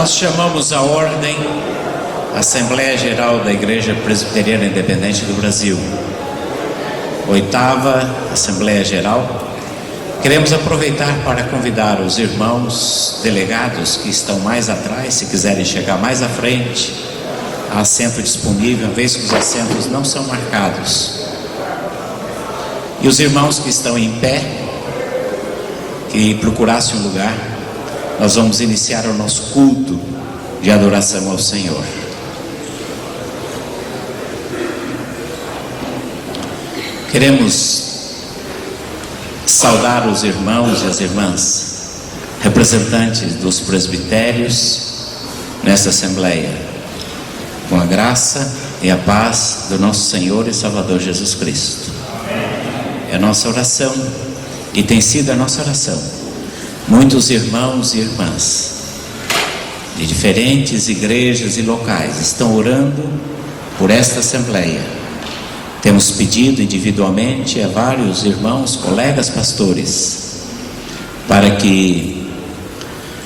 Nós chamamos a ordem Assembleia Geral da Igreja Presbiteriana Independente do Brasil, 8ª Assembleia Geral. Queremos aproveitar para convidar os irmãos delegados que estão mais atrás, se quiserem chegar mais à frente, há assento disponível, uma vez que os assentos não são marcados. E os irmãos que estão em pé, que procurassem um lugar, nós vamos iniciar o nosso culto de adoração ao Senhor. Queremos saudar os irmãos e as irmãs, representantes dos presbitérios nesta Assembleia, com a graça e a paz do nosso Senhor e Salvador Jesus Cristo. É a nossa oração, e tem sido a nossa oração. Muitos irmãos e irmãs de diferentes igrejas e locais estão orando por esta Assembleia. Temos pedido individualmente a vários irmãos, colegas pastores, para que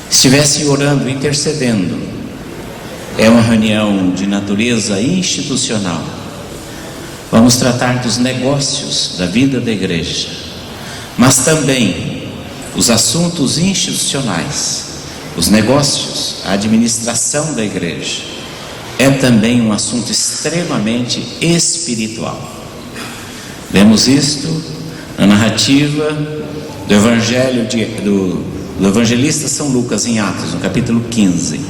estivessem orando, intercedendo. É uma reunião de natureza institucional. Vamos tratar dos negócios da vida da igreja, mas também os assuntos institucionais, os negócios, a administração da igreja. É também um assunto extremamente espiritual. Vemos isto na narrativa do Evangelho do evangelista São Lucas em Atos, no capítulo 15,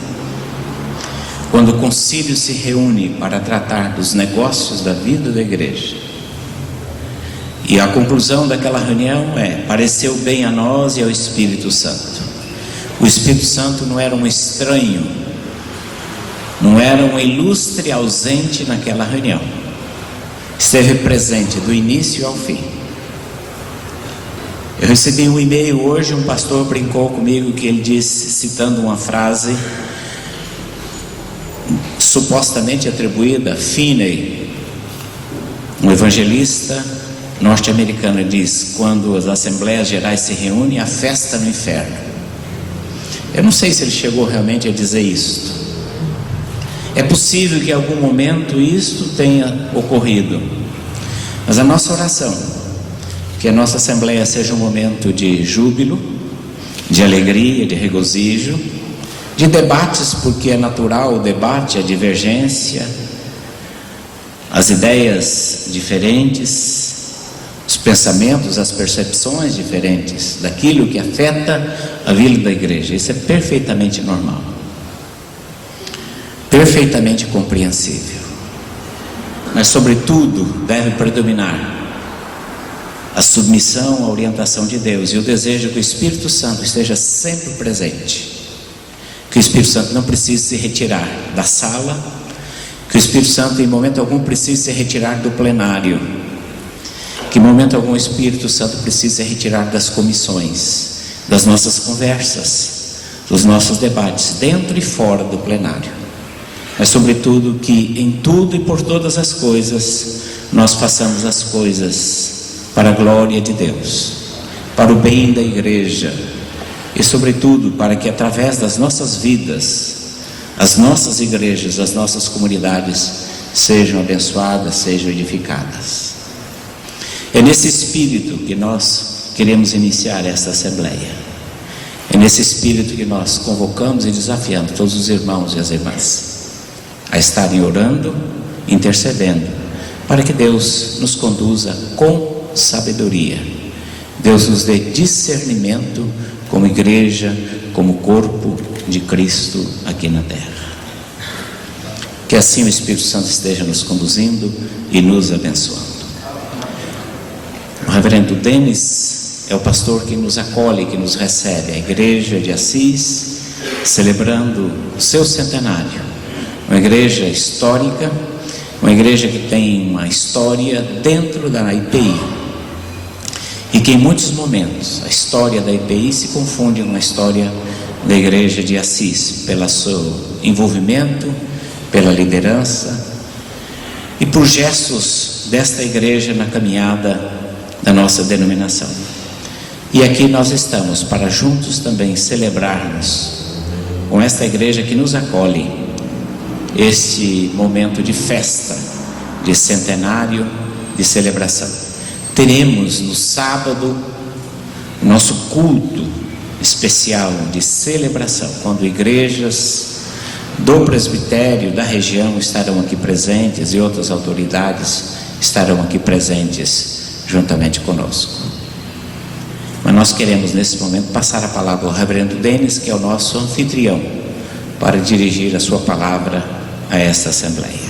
quando o concílio se reúne para tratar dos negócios da vida da igreja. E a conclusão daquela reunião é: pareceu bem a nós e ao Espírito Santo. O Espírito Santo não era um estranho, não era um ilustre ausente naquela reunião. Esteve presente do início ao fim. Eu recebi um e-mail hoje, um pastor brincou comigo que ele disse, citando uma frase supostamente atribuída a Finney, um evangelista norte-americano, diz: quando as Assembleias Gerais se reúnem, há festa no inferno. Eu não sei se ele chegou realmente a dizer isso. É possível que em algum momento isto tenha ocorrido, mas a nossa oração, que a nossa Assembleia seja um momento de júbilo, de alegria, de regozijo, de debates, porque é natural o debate, a divergência, as ideias diferentes, os pensamentos, as percepções diferentes daquilo que afeta a vida da igreja. Isso é perfeitamente normal, perfeitamente compreensível, mas sobretudo deve predominar a submissão à orientação de Deus e o desejo que o Espírito Santo esteja sempre presente, que o Espírito Santo não precise se retirar da sala, que o Espírito Santo em momento algum precise se retirar do plenário, que em momento algum o Espírito Santo precise se retirar das comissões, das nossas conversas, dos nossos debates, dentro e fora do plenário. Mas sobretudo que em tudo e por todas as coisas nós façamos as coisas para a glória de Deus, para o bem da igreja e sobretudo para que através das nossas vidas, as nossas igrejas, as nossas comunidades sejam abençoadas, sejam edificadas. É nesse espírito que nós queremos iniciar esta Assembleia. É nesse espírito que nós convocamos e desafiamos todos os irmãos e as irmãs a estarem orando, intercedendo, para que Deus nos conduza com sabedoria. Deus nos dê discernimento como igreja, como corpo de Cristo aqui na terra. Que assim o Espírito Santo esteja nos conduzindo e nos abençoando. O reverendo Denis é o pastor que nos acolhe, que nos recebe, a igreja de Assis, celebrando o seu centenário. Uma igreja histórica, uma igreja que tem uma história dentro da IPI, e que em muitos momentos a história da IPI se confunde com a história da igreja de Assis, pelo seu envolvimento, pela liderança e por gestos desta igreja na caminhada da nossa denominação. E aqui nós estamos para juntos também celebrarmos com esta igreja que nos acolhe, este momento de festa, de centenário, de celebração. Teremos no sábado nosso culto especial de celebração, quando igrejas do presbitério da região estarão aqui presentes e outras autoridades estarão aqui presentes juntamente conosco. Mas nós queremos nesse momento passar a palavra ao reverendo Denis, que é o nosso anfitrião, para dirigir a sua palavra a esta assembleia.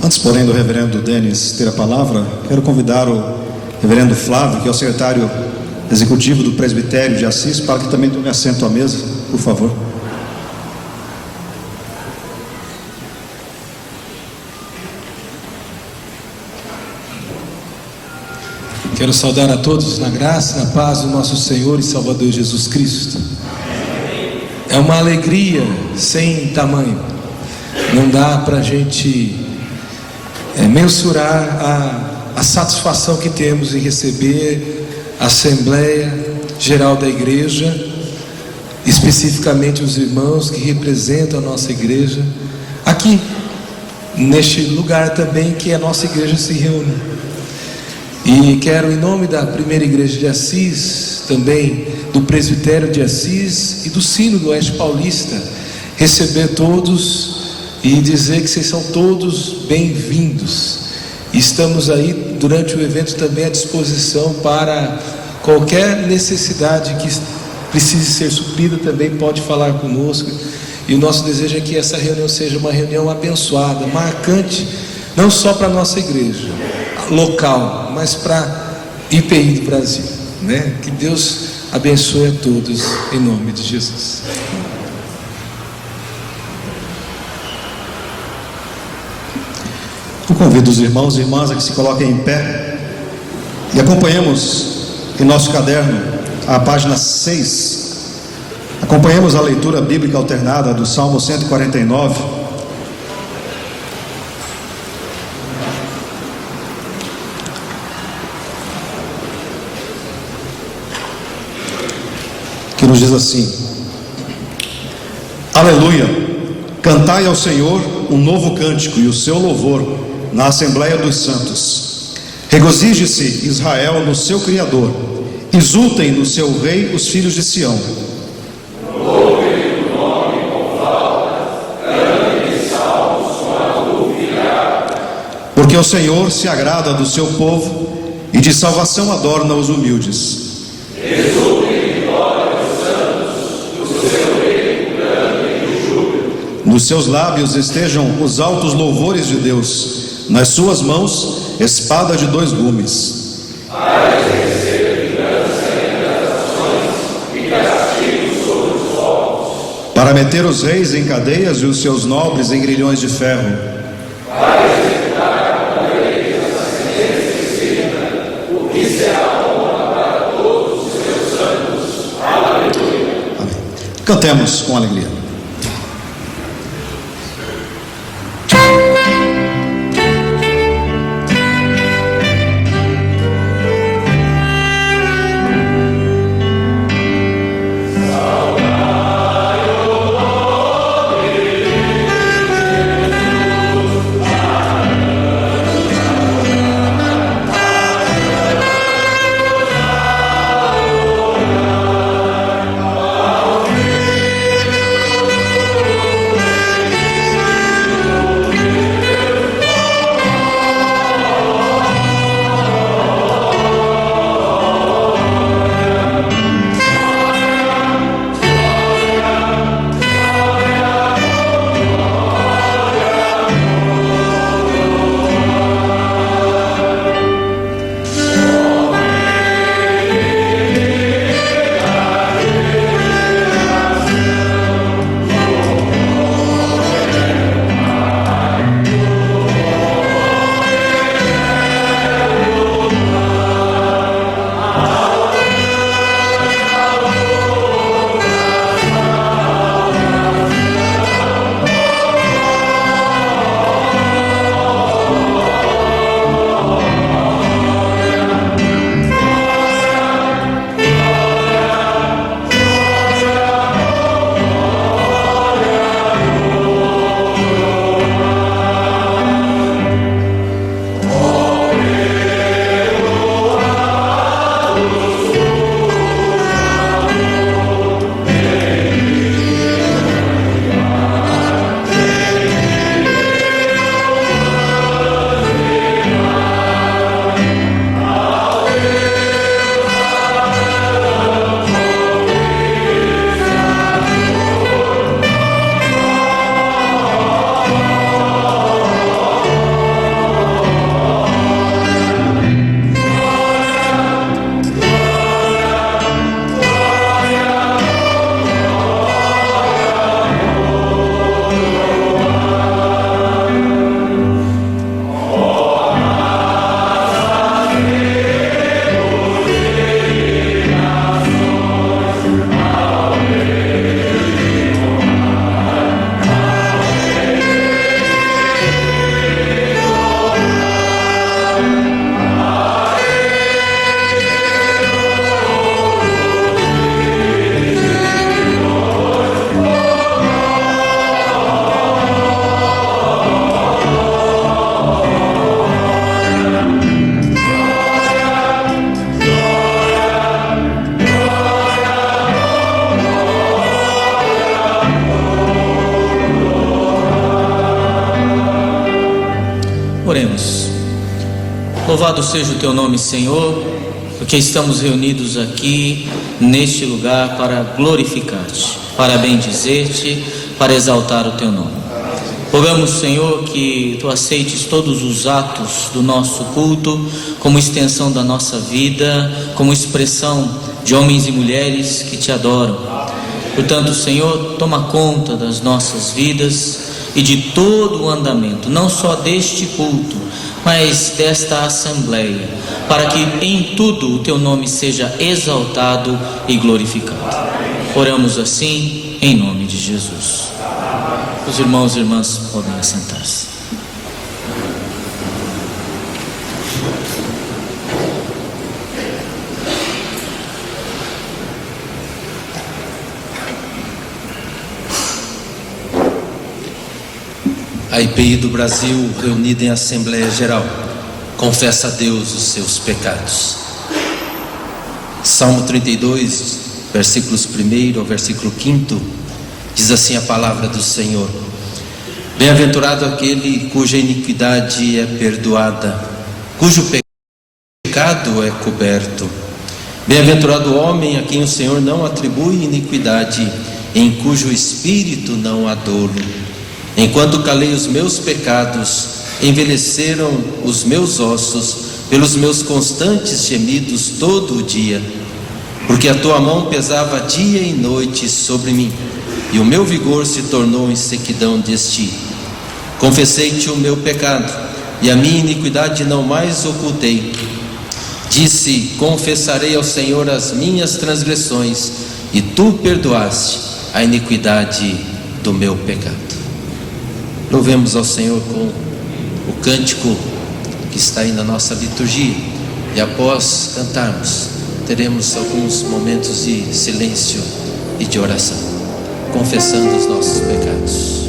Antes, porém, do reverendo Denis ter a palavra, quero convidar o reverendo Flávio, que é o secretário executivo do presbitério de Assis, para que também tome assento à mesa, por favor. Quero saudar a todos na graça e na paz do nosso Senhor e Salvador Jesus Cristo. É uma alegria sem tamanho. Não dá para a gente mensurar a satisfação que temos em receber a Assembleia Geral da Igreja, especificamente os irmãos que representam a nossa igreja, aqui, neste lugar também que a nossa igreja se reúne. E quero, em nome da primeira igreja de Assis, também do presbitério de Assis e do Sino do Oeste Paulista, receber todos e dizer que vocês são todos bem-vindos. Estamos aí durante o evento também à disposição para qualquer necessidade que precise ser suprida, também pode falar conosco. E o nosso desejo é que essa reunião seja uma reunião abençoada, marcante, não só para a nossa igreja local, mas para IPI do Brasil, né? Que Deus abençoe a todos, em nome de Jesus. Eu convido os irmãos e irmãs a que se coloquem em pé e acompanhemos em nosso caderno a página 6. Acompanhemos a leitura bíblica alternada do Salmo 149. Que nos diz assim: Aleluia, cantai ao Senhor um novo cântico e o seu louvor na Assembleia dos Santos. Regozije-se Israel no seu Criador, exultem no seu Rei os filhos de Sião. Louvem o nome com flautas, cantem salmos com a luva. Porque o Senhor se agrada do seu povo e de salvação adorna os humildes. Nos seus lábios estejam os altos louvores de Deus, nas suas mãos, espada de dois gumes. Para exercer vingança entre as nações e castigo sobre os povos. Para meter os reis em cadeias e os seus nobres em grilhões de ferro. Para executar com lei a sentença escrita, o que será honra para todos os seus santos. Aleluia. Amém. Cantemos com alegria. Louvado seja o teu nome, Senhor, porque estamos reunidos aqui neste lugar para glorificar-te, para bendizer-te, para exaltar o teu nome. Rogamos, Senhor, que tu aceites todos os atos do nosso culto como extensão da nossa vida, como expressão de homens e mulheres que te adoram. Portanto, Senhor, toma conta das nossas vidas e de todo o andamento, não só deste culto, mas desta assembleia, para que em tudo o teu nome seja exaltado e glorificado. Oramos assim, em nome de Jesus. Os irmãos e irmãs podem assentar-se. A IPI do Brasil, reunida em Assembleia Geral, confessa a Deus os seus pecados. Salmo 32, versículos 1 ao versículo 5, diz assim a palavra do Senhor: Bem-aventurado aquele cuja iniquidade é perdoada, cujo pecado é coberto. Bem-aventurado o homem a quem o Senhor não atribui iniquidade, em cujo espírito não há dolo. Enquanto calei os meus pecados, envelheceram os meus ossos pelos meus constantes gemidos todo o dia, porque a tua mão pesava dia e noite sobre mim, e o meu vigor se tornou em sequidão de estio. Confessei-te o meu pecado, e a minha iniquidade não mais ocultei. Disse: confessarei ao Senhor as minhas transgressões, e tu perdoaste a iniquidade do meu pecado. Louvemos ao Senhor com o cântico que está aí na nossa liturgia, e após cantarmos, teremos alguns momentos de silêncio e de oração, confessando os nossos pecados.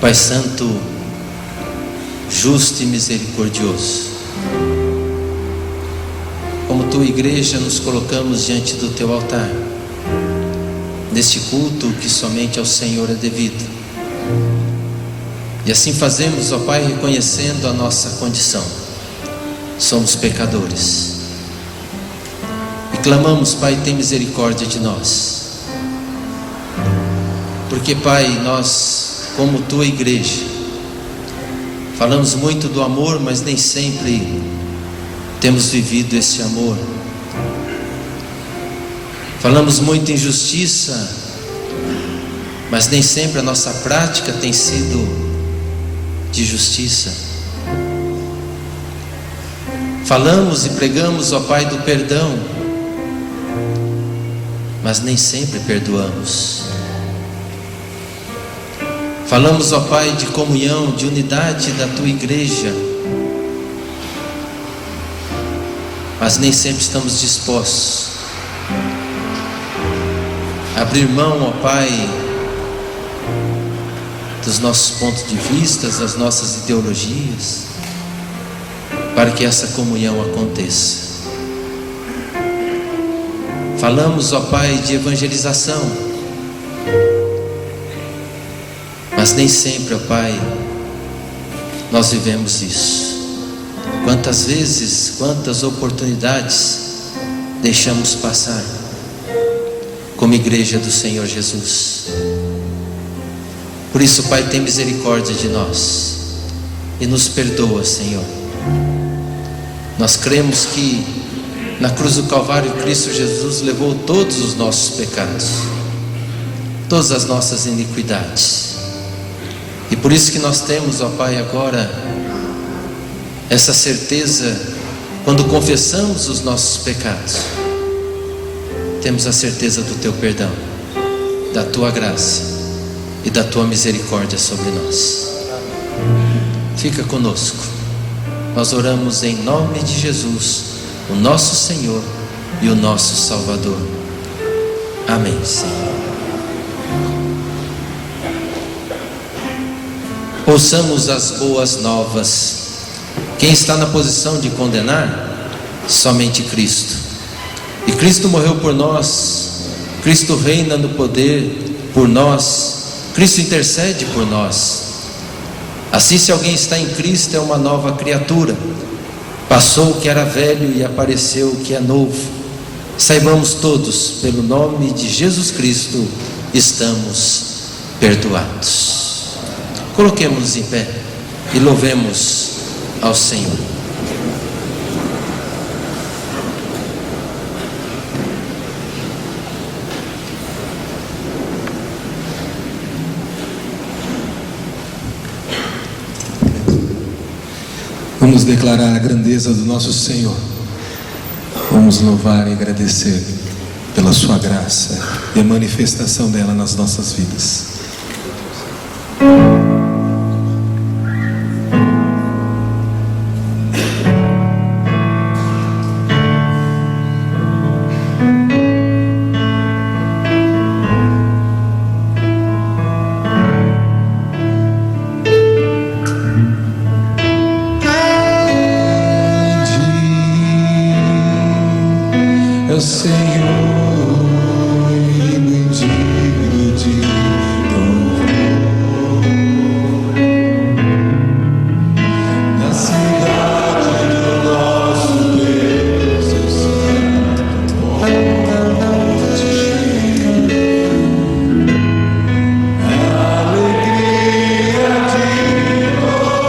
Pai Santo, justo e misericordioso, como tua igreja nos colocamos diante do teu altar, neste culto que somente ao Senhor é devido, e assim fazemos, ó Pai, reconhecendo a nossa condição. Somos pecadores e clamamos: Pai, tem misericórdia de nós. porque, Pai, nós, como tua igreja, falamos muito do amor, mas nem sempre temos vivido esse amor. Falamos muito em justiça, mas nem sempre a nossa prática tem sido de justiça. Falamos e pregamos, ó Pai, do perdão, mas nem sempre perdoamos. Falamos, ó Pai, de comunhão, de unidade da tua igreja, mas nem sempre estamos dispostos a abrir mão, ó Pai, dos nossos pontos de vista, das nossas ideologias, para que essa comunhão aconteça. Falamos, ó Pai, de evangelização, mas nem sempre, ó Pai, nós vivemos isso. Quantas vezes, quantas oportunidades deixamos passar como igreja do Senhor Jesus. Por isso, Pai, tem misericórdia de nós e nos perdoa, Senhor. Nós cremos que na cruz do Calvário Cristo Jesus levou todos os nossos pecados, todas as nossas iniquidades, e por isso que nós temos, ó Pai, agora essa certeza, quando confessamos os nossos pecados, temos a certeza do teu perdão, da tua graça e da tua misericórdia sobre nós. Fica conosco. Nós oramos em nome de Jesus, o nosso Senhor e o nosso Salvador. Amém, Senhor. Ouçamos as boas novas. Quem está na posição de condenar? Somente Cristo. E Cristo morreu por nós, Cristo reina no poder por nós, Cristo intercede por nós. Assim, se alguém está em Cristo, é uma nova criatura. Passou o que era velho e apareceu o que é novo. Saibamos todos, pelo nome de Jesus Cristo, estamos perdoados. Coloquemos-nos em pé e louvemos ao Senhor. Vamos declarar a grandeza do nosso Senhor. Vamos louvar e agradecer pela sua graça e a manifestação dela nas nossas vidas. É o Senhor, digno de louvor, na cidade do nosso Deus, eu santo, da noite, a alegria de louvar.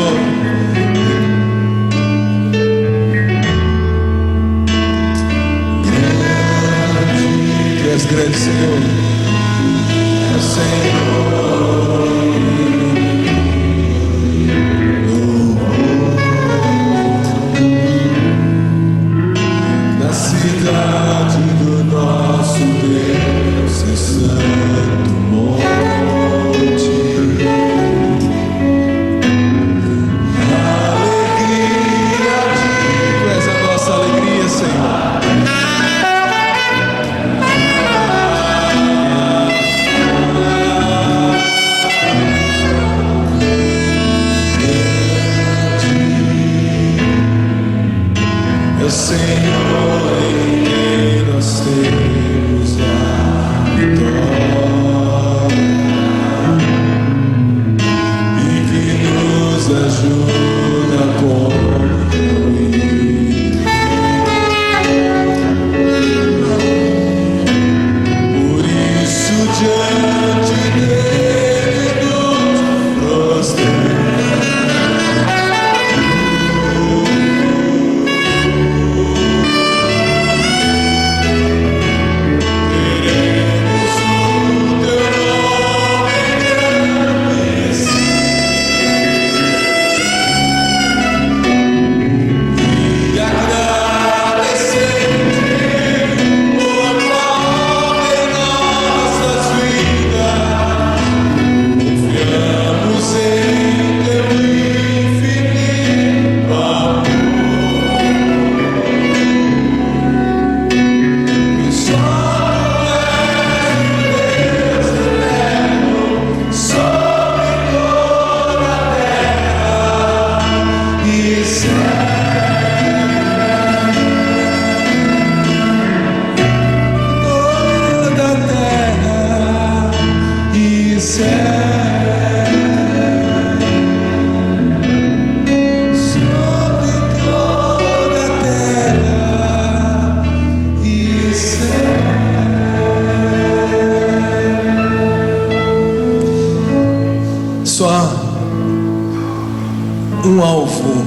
Senhor. Tu és grande, Senhor. É o Senhor. Na cidade do nosso Deus, é santo monte. Alegria de Tu és a nossa alegria, Senhor. É o Senhor em quem nós temos a vitória e que nos ajuda contra o inimigo. Por isso diante dele nos prostramos. Um alvo,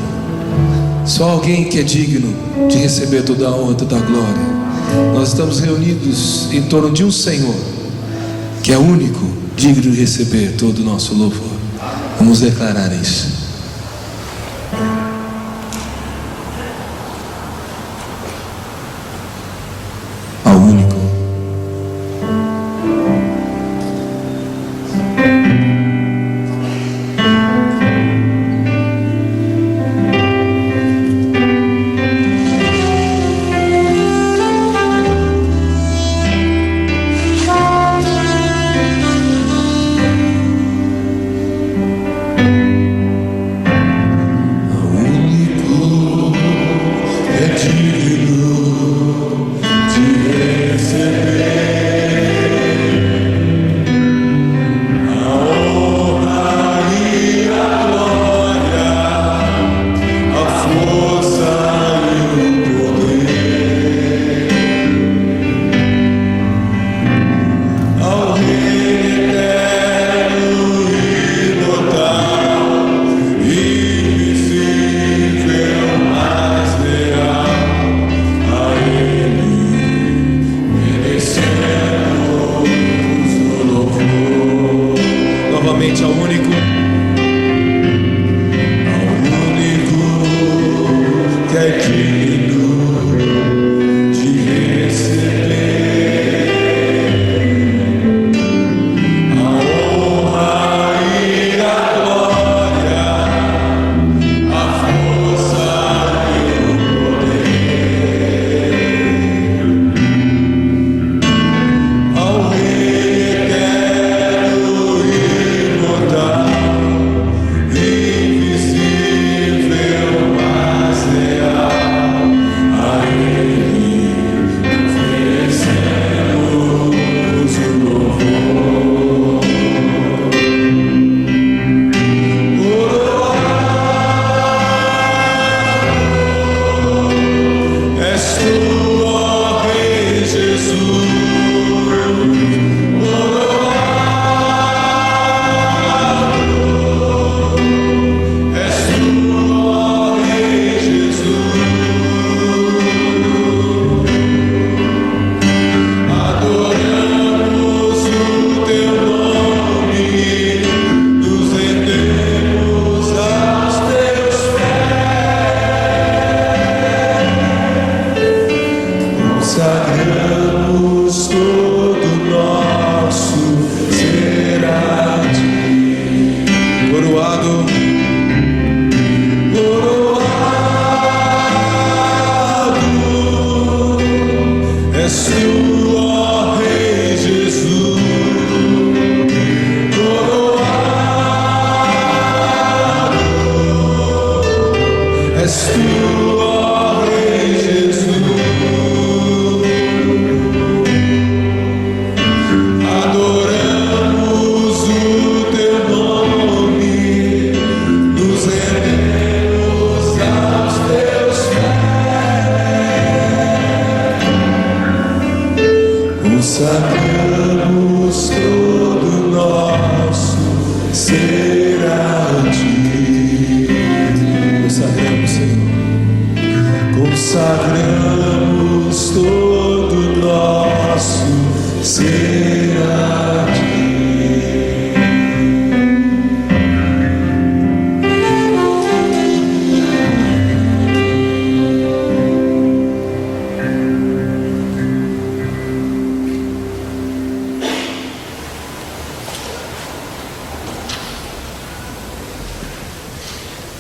só alguém que é digno de receber toda a honra, toda a glória. Nós estamos reunidos em torno de um Senhor que é único, digno de receber todo o nosso louvor. Vamos declarar isso. Ao único.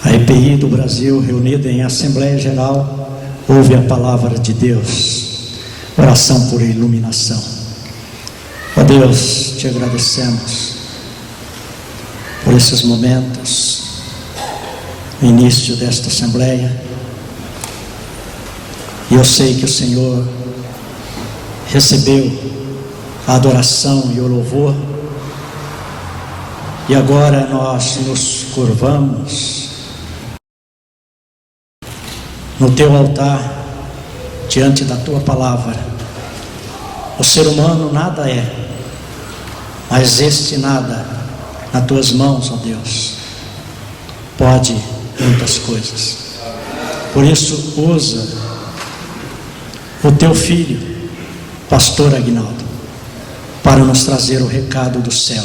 A EPI do Brasil, reunida em Assembleia Geral, ouve a palavra de Deus. Oração por iluminação. Ó Deus, te agradecemos por esses momentos, no início desta Assembleia. E eu sei que o Senhor recebeu a adoração e o louvor. E agora nós nos curvamos no teu altar, diante da tua palavra. O ser humano nada é, mas este nada, nas tuas mãos, ó Deus, pode muitas coisas. Por isso, usa o teu filho, pastor Aguinaldo, para nos trazer o recado do céu.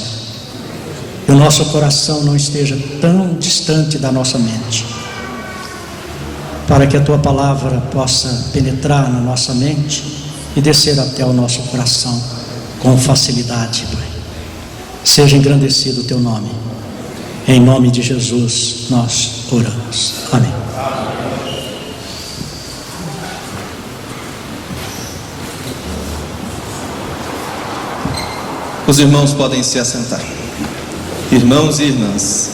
E o nosso coração não esteja tão distante da nossa mente, para que a tua palavra possa penetrar na nossa mente e descer até o nosso coração com facilidade, Pai. Seja engrandecido o teu nome. Em nome de Jesus nós oramos. Amém. Os irmãos podem se assentar. Irmãos e irmãs,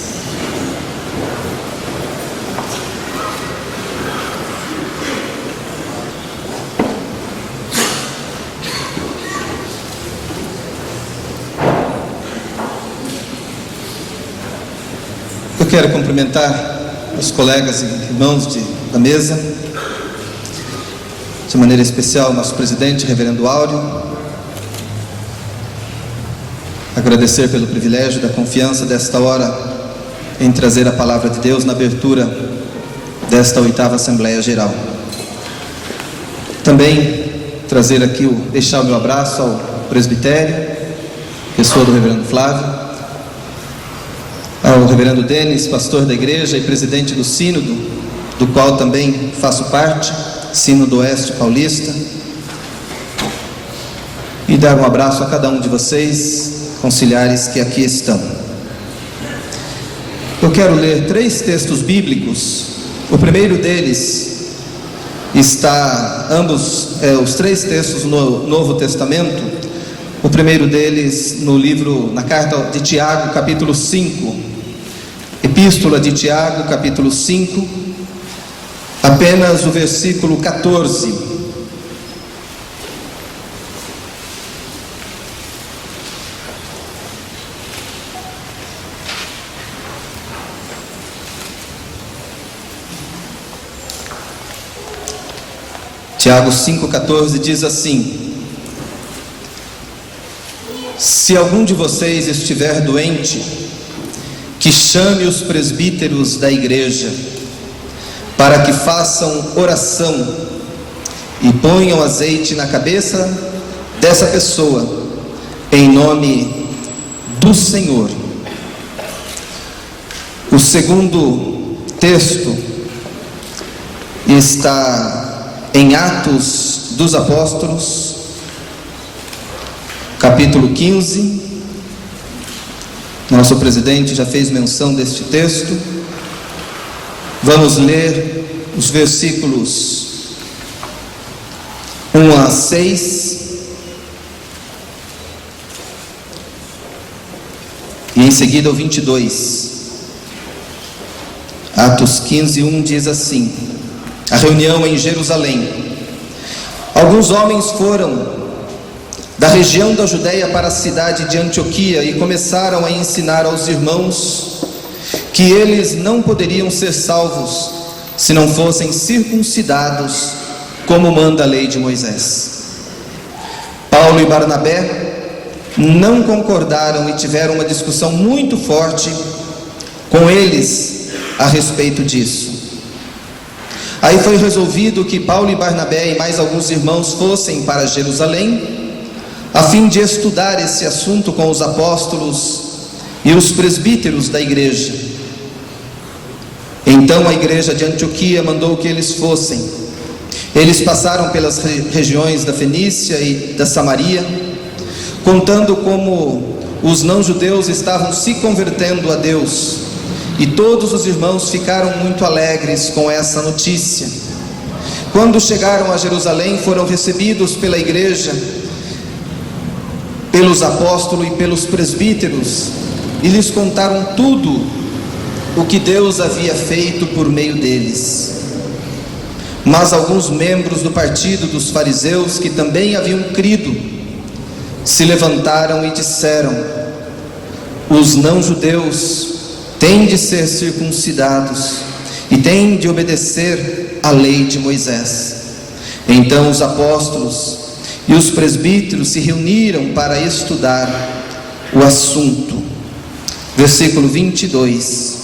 eu quero cumprimentar os colegas e irmãos da mesa, de maneira especial nosso presidente, reverendo Áureo, agradecer pelo privilégio da confiança desta hora em trazer a palavra de Deus na abertura desta 8ª Assembleia Geral. Também trazer aqui, deixar o meu abraço ao presbitério, pessoa do reverendo Flávio, ao reverendo Denis, pastor da igreja e presidente do sínodo, do qual também faço parte, Sínodo Oeste Paulista, e dar um abraço a cada um de vocês, conciliares que aqui estão. Eu quero ler 3 textos bíblicos. O primeiro deles está, os 3 textos no Novo Testamento. O primeiro deles na carta de Tiago, capítulo 5, Epístola de Tiago, capítulo 5, apenas o versículo 14. Tiago 5,14 diz assim: se algum de vocês estiver doente, que chame os presbíteros da igreja, para que façam oração e ponham azeite na cabeça dessa pessoa, em nome do Senhor. O segundo texto está em Atos dos Apóstolos, capítulo 15. Nosso presidente já fez menção deste texto. Vamos ler os versículos 1 a 6 e em seguida o 22. Atos 15:1 diz assim: a reunião em Jerusalém. Alguns homens foram da região da Judéia para a cidade de Antioquia e começaram a ensinar aos irmãos que eles não poderiam ser salvos se não fossem circuncidados, como manda a lei de Moisés. Paulo e Barnabé não concordaram e tiveram uma discussão muito forte com eles a respeito disso. Aí foi resolvido que Paulo e Barnabé e mais alguns irmãos fossem para Jerusalém, a fim de estudar esse assunto com os apóstolos e os presbíteros da igreja. Então a igreja de Antioquia mandou que eles fossem. Eles passaram pelas regiões da Fenícia e da Samaria, contando como os não-judeus estavam se convertendo a Deus, e todos os irmãos ficaram muito alegres com essa notícia. Quando chegaram a Jerusalém, foram recebidos pela igreja, pelos apóstolos e pelos presbíteros, e lhes contaram tudo o que Deus havia feito por meio deles. Mas alguns membros do partido dos fariseus, que também haviam crido, se levantaram e disseram: os não-judeus têm de ser circuncidados e têm de obedecer à lei de Moisés. Então os apóstolos e os presbíteros se reuniram para estudar o assunto. Versículo 22.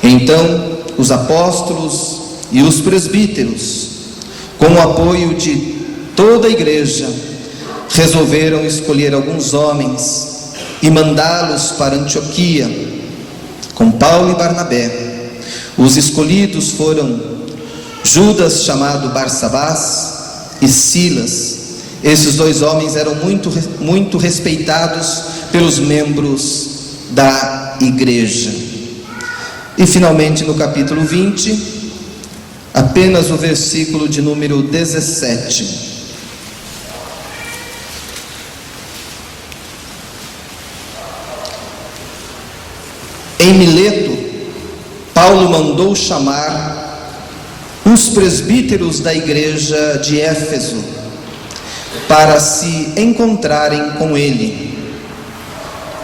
Então os apóstolos e os presbíteros, com o apoio de toda a igreja, resolveram escolher alguns homens e mandá-los para Antioquia com Paulo e Barnabé. Os escolhidos foram Judas, chamado Barsabás, e Silas. Esses dois homens eram muito respeitados pelos membros da igreja. E finalmente no capítulo 20, apenas o versículo de número 17. Em Mileto, Paulo mandou chamar os presbíteros da igreja de Éfeso para se encontrarem com ele.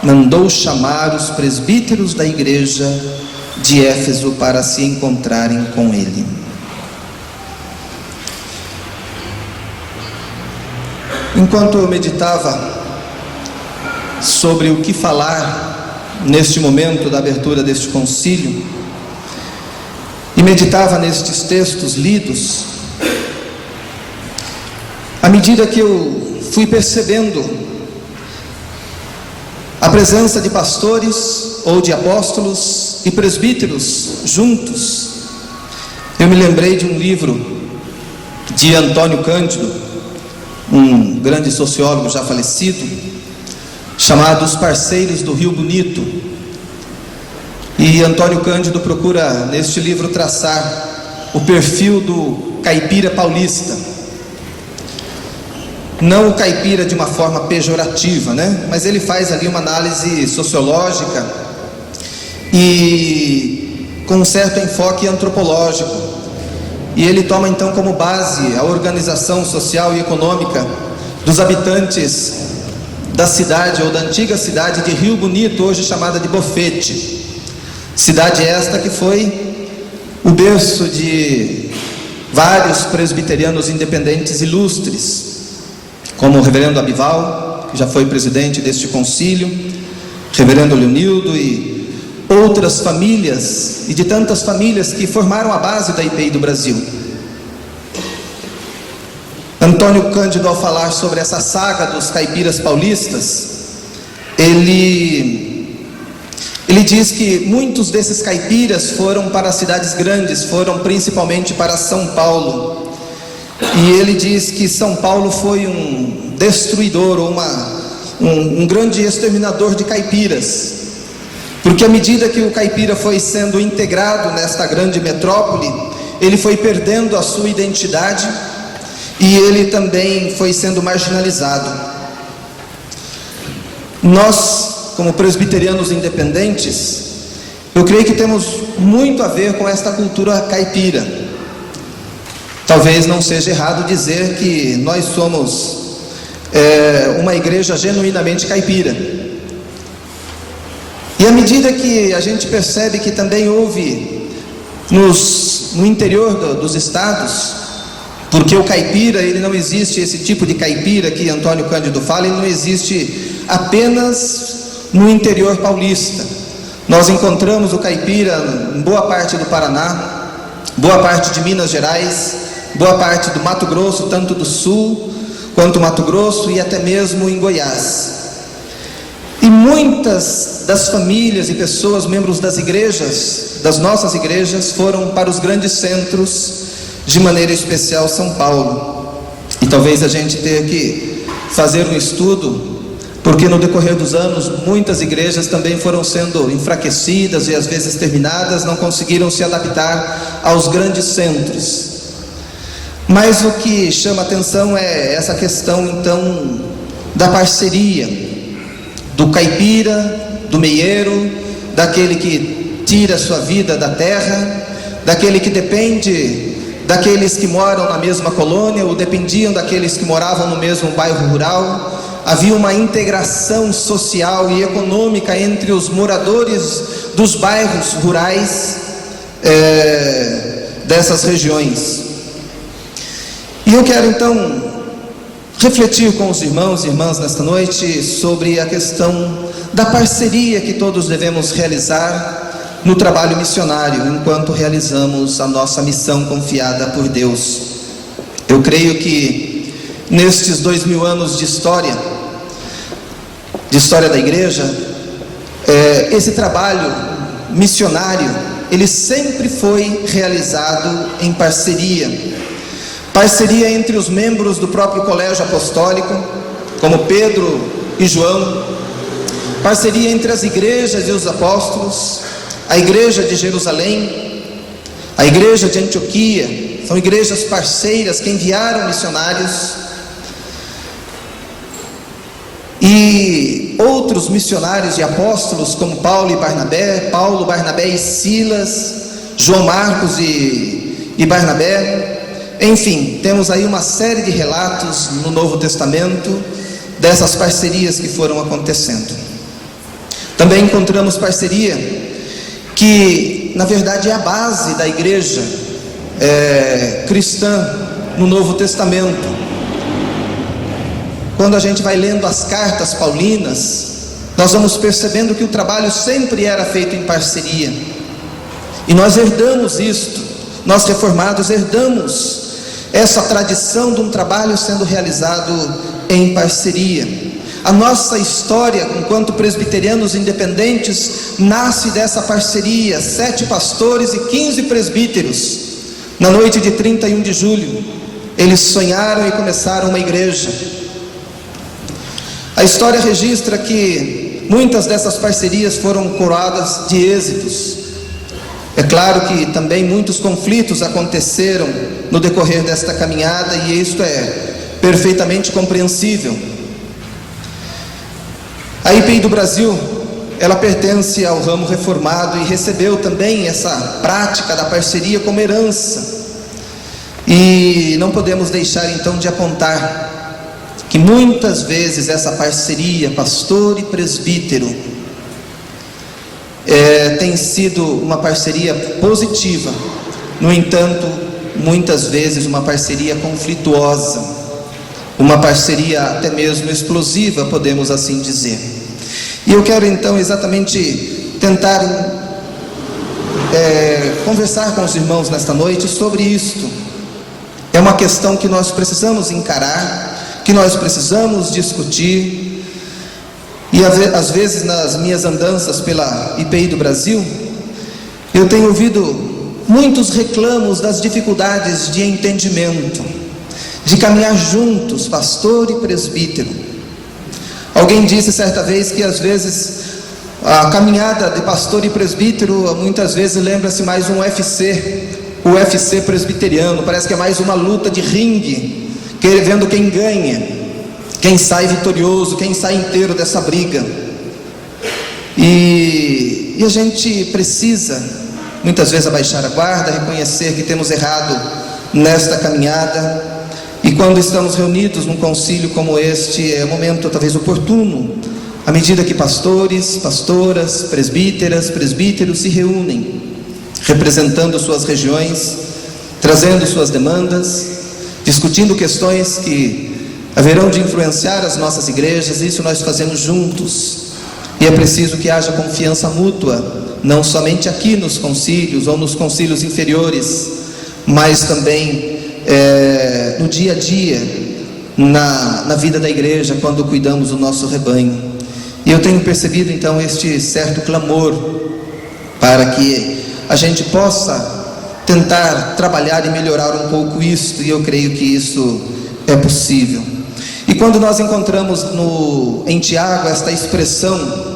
Mandou chamar os presbíteros da igreja de Éfeso para se encontrarem com ele. Enquanto eu meditava sobre o que falar neste momento da abertura deste concílio, e meditava nestes textos lidos, à medida que eu fui percebendo a presença de pastores ou de apóstolos e presbíteros juntos, eu me lembrei de um livro de Antônio Cândido, um grande sociólogo já falecido, chamado Os Parceiros do Rio Bonito. E Antônio Cândido procura neste livro traçar o perfil do caipira paulista. Não o caipira de uma forma pejorativa, né? Mas ele faz ali uma análise sociológica e com um certo enfoque antropológico. E ele toma então como base a organização social e econômica dos habitantes da cidade, ou da antiga cidade de Rio Bonito, hoje chamada de Bofete. Cidade esta que foi o berço de vários presbiterianos independentes ilustres, como o reverendo Abival, que já foi presidente deste concílio, reverendo Leonildo e outras famílias, e de tantas famílias que formaram a base da IPI do Brasil. Antônio Cândido, ao falar sobre essa saga dos caipiras paulistas, ele diz que muitos desses caipiras foram para cidades grandes, foram principalmente para São Paulo. E ele diz que São Paulo foi um destruidor, ou um grande exterminador de caipiras. Porque à medida que o caipira foi sendo integrado nesta grande metrópole, ele foi perdendo a sua identidade e ele também foi sendo marginalizado. Nós, como presbiterianos independentes, Eu creio que temos muito a ver com esta cultura caipira. Talvez não seja errado dizer que nós somos uma igreja genuinamente caipira. E à medida que a gente percebe que também houve no interior dos estados, porque o caipira, ele não existe, esse tipo de caipira que Antônio Cândido fala, ele não existe apenas no interior paulista. Nós encontramos o caipira em boa parte do Paraná, boa parte de Minas Gerais, boa parte do Mato Grosso, tanto do sul quanto Mato Grosso, e até mesmo em Goiás. E muitas das famílias e pessoas, membros das igrejas, das nossas igrejas, foram para os grandes centros, de maneira especial São Paulo. E talvez a gente tenha que fazer um estudo, porque no decorrer dos anos, muitas igrejas também foram sendo enfraquecidas e às vezes terminadas, não conseguiram se adaptar aos grandes centros. Mas o que chama atenção é essa questão, então, da parceria, do caipira, do meieiro, daquele que tira a sua vida da terra, daquele que depende daqueles que moram na mesma colônia, ou dependiam daqueles que moravam no mesmo bairro rural. Havia uma integração social e econômica entre os moradores dos bairros rurais dessas regiões. E eu quero então refletir com os irmãos e irmãs nesta noite sobre a questão da parceria que todos devemos realizar no trabalho missionário, enquanto realizamos a nossa missão confiada por Deus. Eu creio que nestes 2000 anos de história da igreja, esse trabalho missionário, ele sempre foi realizado em parceria entre os membros do próprio colégio apostólico, como Pedro e João, parceria entre as igrejas e os apóstolos, a igreja de Jerusalém, a igreja de Antioquia, são igrejas parceiras que enviaram missionários, e outros missionários e apóstolos como Paulo, Barnabé e Silas, João Marcos e Barnabé. Enfim, temos aí uma série de relatos no Novo Testamento dessas parcerias que foram acontecendo. Também encontramos parceria que, na verdade, é a base da igreja cristã no Novo Testamento. Quando a gente vai lendo as cartas paulinas, nós vamos percebendo que o trabalho sempre era feito em parceria. E nós herdamos isto, nós reformados herdamos essa tradição de um trabalho sendo realizado em parceria. A nossa história, enquanto presbiterianos independentes, nasce dessa parceria. 7 pastores e 15 presbíteros, na noite de 31 de julho, eles sonharam e começaram uma igreja. A história registra que muitas dessas parcerias foram coroadas de êxitos. É claro que também muitos conflitos aconteceram no decorrer desta caminhada, e isto é perfeitamente compreensível. A IPI do Brasil, ela pertence ao ramo reformado e recebeu também essa prática da parceria como herança. E não podemos deixar então de apontar que muitas vezes essa parceria, pastor e presbítero, tem sido uma parceria positiva. No entanto, muitas vezes uma parceria conflituosa, uma parceria até mesmo explosiva, podemos assim dizer. E eu quero então exatamente tentar conversar com os irmãos nesta noite sobre isto. É uma questão que nós precisamos encarar, que nós precisamos discutir. E às vezes nas minhas andanças pela IPI do Brasil, eu tenho ouvido muitos reclamos das dificuldades de entendimento, de caminhar juntos, pastor e presbítero. Alguém disse certa vez que às vezes a caminhada de pastor e presbítero muitas vezes lembra-se mais um UFC, o UFC presbiteriano. Parece que é mais uma luta de ringue, vendo quem ganha, quem sai vitorioso, quem sai inteiro dessa briga. E E a gente precisa, muitas vezes, abaixar a guarda, reconhecer que temos errado nesta caminhada. E quando estamos reunidos num concílio como este, é um momento talvez oportuno, à medida que pastores, pastoras, presbíteras, presbíteros se reúnem, representando suas regiões, trazendo suas demandas, discutindo questões que haverão de influenciar as nossas igrejas. Isso nós fazemos juntos. E é preciso que haja confiança mútua, não somente aqui nos concílios ou nos concílios inferiores, mas também no dia a dia, na vida da igreja, quando cuidamos do nosso rebanho. E eu tenho percebido então este certo clamor para que a gente possa tentar trabalhar e melhorar um pouco isto, e eu creio que isso é possível. E quando nós encontramos em Tiago esta expressão,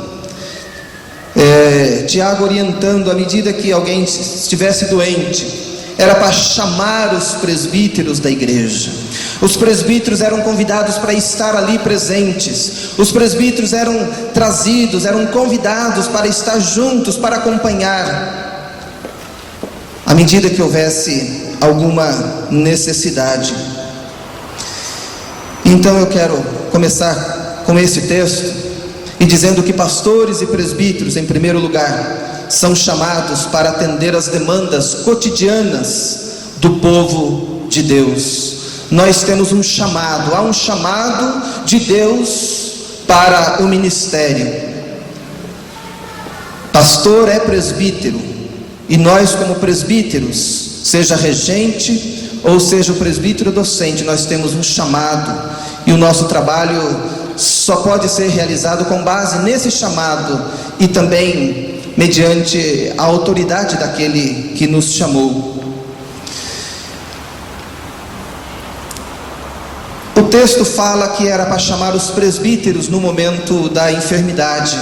Tiago orientando, à medida que alguém estivesse doente, era para chamar os presbíteros da igreja. Os presbíteros eram convidados para estar ali presentes. Os presbíteros eram trazidos, eram convidados para estar juntos, para acompanhar, à medida que houvesse alguma necessidade. Então eu quero começar com esse texto e dizendo que pastores e presbíteros, em primeiro lugar, são chamados para atender as demandas cotidianas do povo de Deus. Nós temos um chamado, há um chamado de Deus para o ministério. Pastor é presbítero, e nós, como presbíteros, seja regente ou seja o presbítero docente, nós temos um chamado, e o nosso trabalho só pode ser realizado com base nesse chamado e também mediante a autoridade daquele que nos chamou. O texto fala que era para chamar os presbíteros no momento da enfermidade,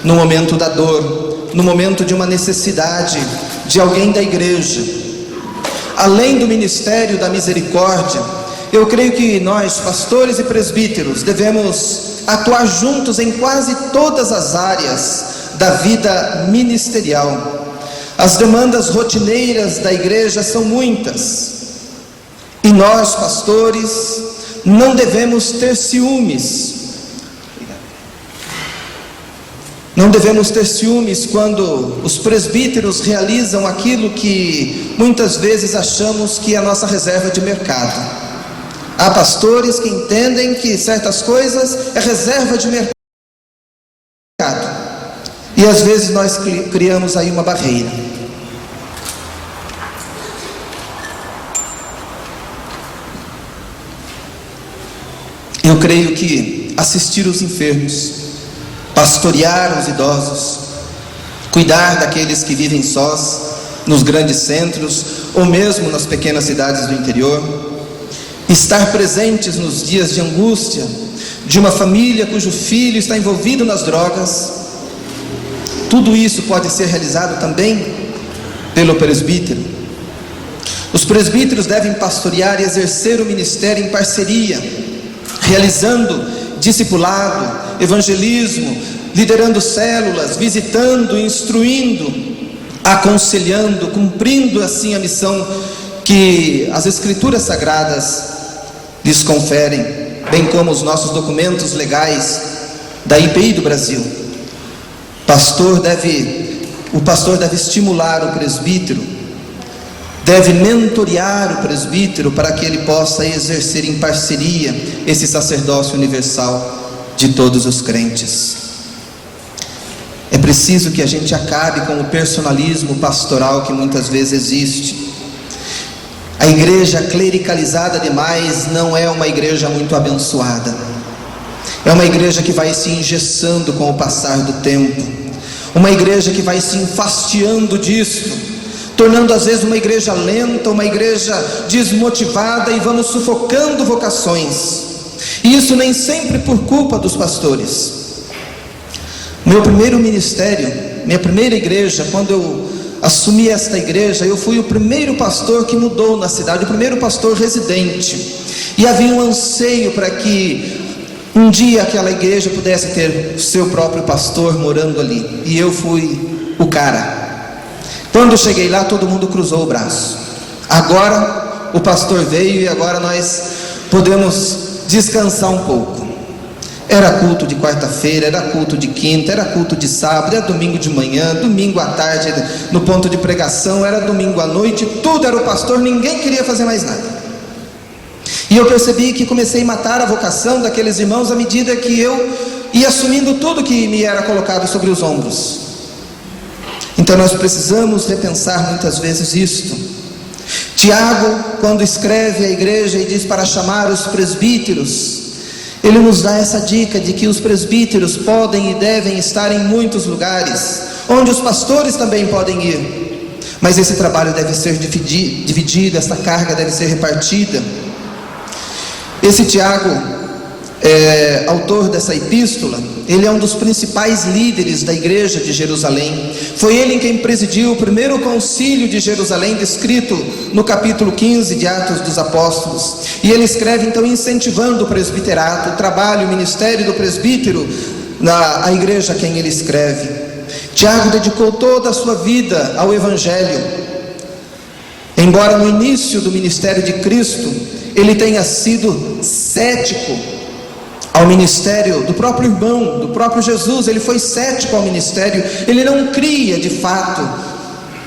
no momento da dor, no momento de uma necessidade de alguém da igreja. Além do ministério da misericórdia, eu creio que nós, pastores e presbíteros, devemos atuar juntos em quase todas as áreas da vida ministerial. As demandas rotineiras da igreja são muitas, e nós, pastores, não devemos ter ciúmes. Não devemos ter ciúmes quando os presbíteros realizam aquilo que muitas vezes achamos que é a nossa reserva de mercado. Há pastores que entendem que certas coisas é reserva de mercado, e às vezes nós criamos aí uma barreira. Eu creio que assistir os enfermos, pastorear os idosos, cuidar daqueles que vivem sós nos grandes centros ou mesmo nas pequenas cidades do interior, estar presentes nos dias de angústia de uma família cujo filho está envolvido nas drogas, tudo isso pode ser realizado também pelo presbítero. Os presbíteros devem pastorear e exercer o ministério em parceria, realizando discipulado, evangelismo, liderando células, visitando, instruindo, aconselhando, cumprindo assim a missão que as Escrituras Sagradas lhes conferem, bem como os nossos documentos legais da IPI do Brasil. O pastor deve estimular o presbítero, deve mentorear o presbítero para que ele possa exercer em parceria esse sacerdócio universal de todos os crentes. É preciso que a gente acabe com o personalismo pastoral que muitas vezes existe. A igreja clericalizada demais não é uma igreja muito abençoada. É uma igreja que vai se engessando com o passar do tempo, uma igreja que vai se enfastiando disso, tornando às vezes uma igreja lenta, uma igreja desmotivada, e vamos sufocando vocações. E isso nem sempre por culpa dos pastores. Meu primeiro ministério, minha primeira igreja, quando eu assumi esta igreja, eu fui o primeiro pastor que mudou na cidade, o primeiro pastor residente, e havia um anseio para que um dia aquela igreja pudesse ter o seu próprio pastor morando ali, e eu fui o cara. Quando cheguei lá, todo mundo cruzou o braço. Agora o pastor veio e agora nós podemos descansar um pouco. Era culto de quarta-feira, era culto de quinta, era culto de sábado, era domingo de manhã, domingo à tarde no ponto de pregação, era domingo à noite, tudo era o pastor, ninguém queria fazer mais nada. E eu percebi que comecei a matar a vocação daqueles irmãos à medida que eu ia assumindo tudo que me era colocado sobre os ombros. Então nós precisamos repensar muitas vezes isto. Tiago, quando escreve à igreja e diz para chamar os presbíteros, ele nos dá essa dica de que os presbíteros podem e devem estar em muitos lugares, onde os pastores também podem ir, mas esse trabalho deve ser dividido, essa carga deve ser repartida. Esse Tiago, autor dessa epístola, ele é um dos principais líderes da igreja de Jerusalém. Foi ele quem presidiu o primeiro concílio de Jerusalém, descrito no capítulo 15 de Atos dos Apóstolos. E ele escreve então incentivando o presbiterato, o trabalho, o ministério do presbítero na igreja a quem ele escreve. Tiago dedicou toda a sua vida ao evangelho. Embora no início do ministério de Cristo ele tenha sido cético ao ministério do próprio irmão, do próprio Jesus, ele foi cético ao ministério, ele não cria de fato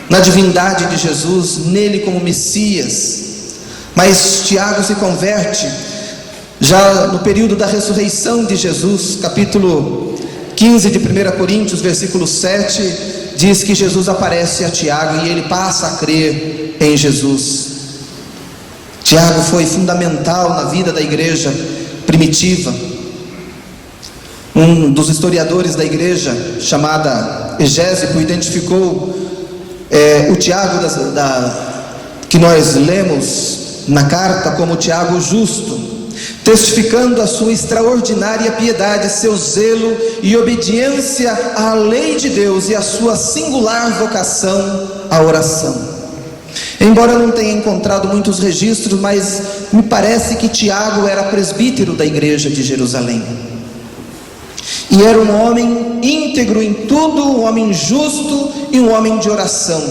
na divindade de Jesus, nele como Messias. Mas Tiago se converte já no período da ressurreição de Jesus. Capítulo 15 de 1 Coríntios, versículo 7, diz que Jesus aparece a Tiago e ele passa a crer em Jesus. Tiago foi fundamental na vida da igreja primitiva. Um dos historiadores da igreja, chamada Egésipo, identificou o Tiago que nós lemos na carta como Tiago justo, testificando a sua extraordinária piedade, seu zelo e obediência à lei de Deus e a sua singular vocação à oração. Embora eu não tenha encontrado muitos registros, mas me parece que Tiago era presbítero da igreja de Jerusalém. E era um homem íntegro em tudo, um homem justo e um homem de oração,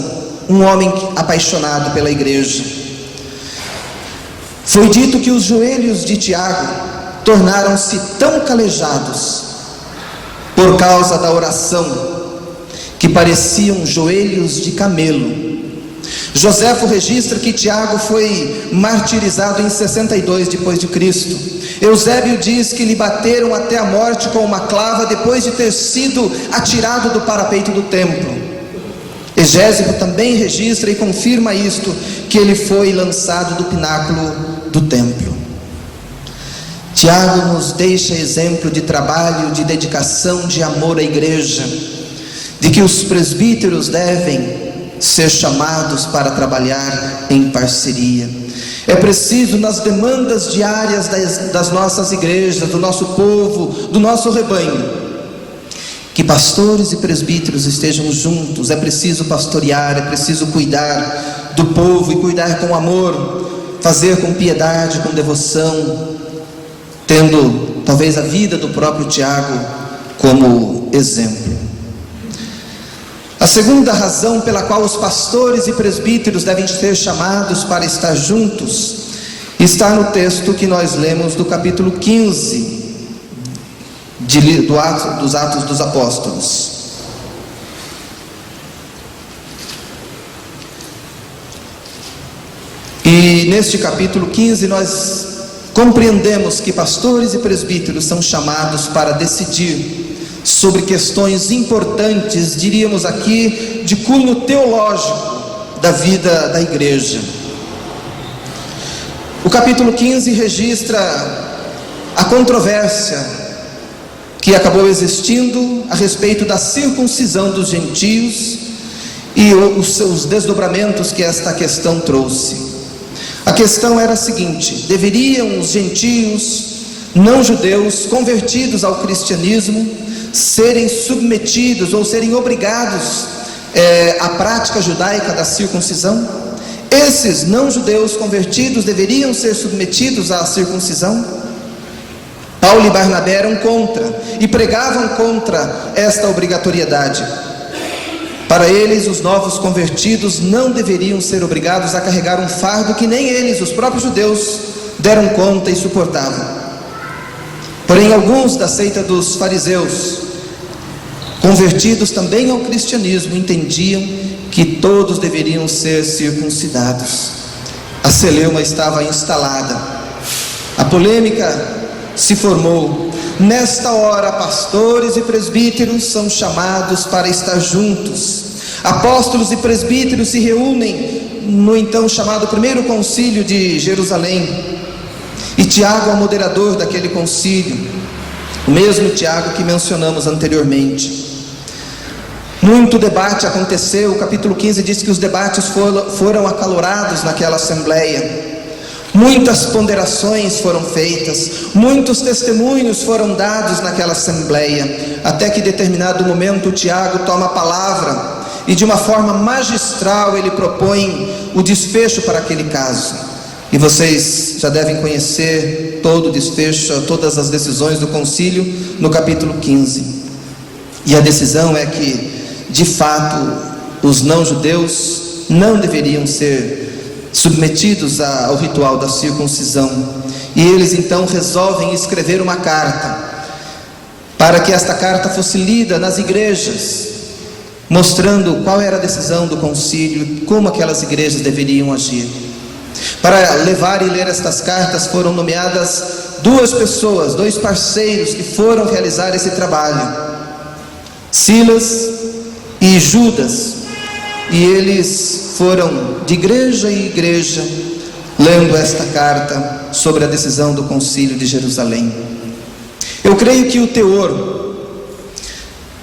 um homem apaixonado pela igreja. Foi dito que os joelhos de Tiago tornaram-se tão calejados por causa da oração que pareciam joelhos de camelo. Joséfo registra que Tiago foi martirizado em 62 depois de Cristo. Eusébio diz que lhe bateram até a morte com uma clava depois de ter sido atirado do parapeito do templo. Egésipo também registra e confirma isto, que ele foi lançado do pináculo do templo. Tiago nos deixa exemplo de trabalho, de dedicação, de amor à igreja, de que os presbíteros devem ser chamados para trabalhar em parceria. É preciso, nas demandas diárias das nossas igrejas, do nosso povo, do nosso rebanho, que pastores e presbíteros estejam juntos. É preciso pastorear, é preciso cuidar do povo e cuidar com amor, fazer com piedade, com devoção, tendo talvez a vida do próprio Tiago como exemplo. A segunda razão pela qual os pastores e presbíteros devem ser chamados para estar juntos está no texto que nós lemos do capítulo 15 dos Atos dos Apóstolos. E neste capítulo 15 nós compreendemos que pastores e presbíteros são chamados para decidir sobre questões importantes, diríamos aqui, de cunho teológico da vida da igreja. O capítulo 15 registra a controvérsia que acabou existindo a respeito da circuncisão dos gentios e os seus desdobramentos que esta questão trouxe. A questão era a seguinte: deveriam os gentios não judeus convertidos ao cristianismo serem submetidos ou serem obrigados à prática judaica da circuncisão? Esses não judeus convertidos deveriam ser submetidos à circuncisão? Paulo e Barnabé eram contra e pregavam contra esta obrigatoriedade. Para eles, os novos convertidos não deveriam ser obrigados a carregar um fardo que nem eles, os próprios judeus, deram conta e suportavam. Porém, alguns da seita dos fariseus, convertidos também ao cristianismo, entendiam que todos deveriam ser circuncidados. A celeuma estava instalada. A polêmica se formou. Nesta hora, pastores e presbíteros são chamados para estar juntos. Apóstolos e presbíteros se reúnem no então chamado primeiro concílio de Jerusalém. E Tiago é o moderador daquele concílio, o mesmo Tiago que mencionamos anteriormente. Muito debate aconteceu. O capítulo 15 diz que os debates foram acalorados naquela assembleia. Muitas ponderações foram feitas, muitos testemunhos foram dados naquela assembleia, até que em determinado momento Tiago toma a palavra e de uma forma magistral ele propõe o desfecho para aquele caso. E vocês já devem conhecer todo o desfecho, todas as decisões do concílio no capítulo 15. E a decisão é que, de fato, os não-judeus não deveriam ser submetidos ao ritual da circuncisão. E eles então resolvem escrever uma carta, para que esta carta fosse lida nas igrejas, mostrando qual era a decisão do concílio e como aquelas igrejas deveriam agir. Para levar e ler estas cartas foram nomeadas duas pessoas, dois parceiros que foram realizar esse trabalho, Silas e Judas. E eles foram de igreja em igreja lendo esta carta sobre a decisão do concílio de Jerusalém. Eu creio que o teor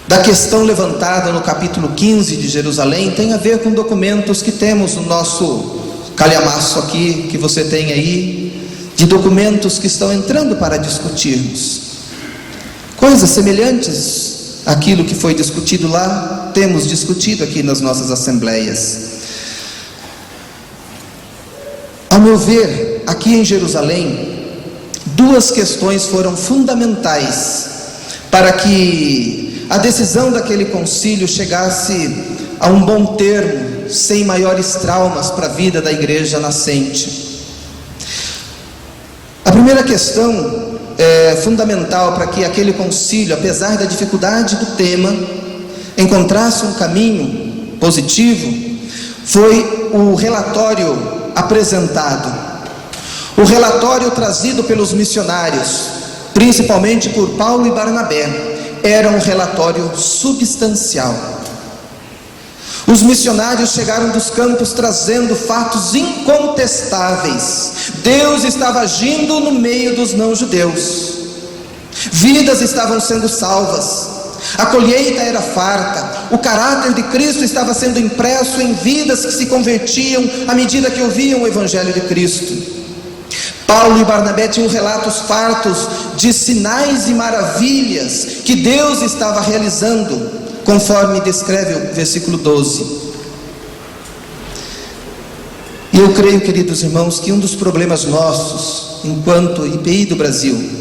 da questão levantada no capítulo 15 de Jerusalém tem a ver com documentos que temos no nosso calhamaço aqui, que você tem aí, de documentos que estão entrando para discutirmos. Coisas semelhantes àquilo que foi discutido lá, temos discutido aqui nas nossas assembleias. Ao meu ver, aqui em Jerusalém, duas questões foram fundamentais para que a decisão daquele concílio chegasse a um bom termo, sem maiores traumas para a vida da igreja nascente. A primeira questão fundamental para que aquele concílio, apesar da dificuldade do tema, encontrasse um caminho positivo, foi o relatório apresentado. O relatório trazido pelos missionários, principalmente por Paulo e Barnabé, era um relatório substancial. Os missionários chegaram dos campos trazendo fatos incontestáveis. Deus estava agindo no meio dos não-judeus. Vidas estavam sendo salvas. A colheita era farta. O caráter de Cristo estava sendo impresso em vidas que se convertiam à medida que ouviam o Evangelho de Cristo. Paulo e Barnabé tinham relatos fartos de sinais e maravilhas que Deus estava realizando, conforme descreve o versículo 12. E eu creio, queridos irmãos, que um dos problemas nossos, enquanto IPI do Brasil,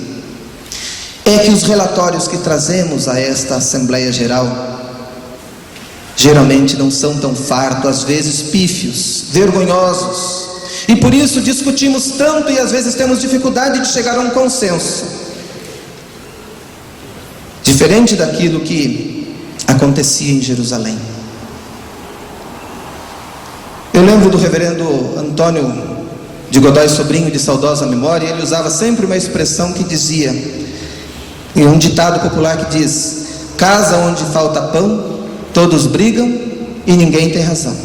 é que os relatórios que trazemos a esta Assembleia Geral, geralmente não são tão fartos, às vezes pífios, vergonhosos, e por isso discutimos tanto e às vezes temos dificuldade de chegar a um consenso. Diferente daquilo que acontecia em Jerusalém. Eu lembro do reverendo Antônio de Godoy Sobrinho, de saudosa memória, e ele usava sempre uma expressão que dizia, e um ditado popular que diz: casa onde falta pão, todos brigam e ninguém tem razão.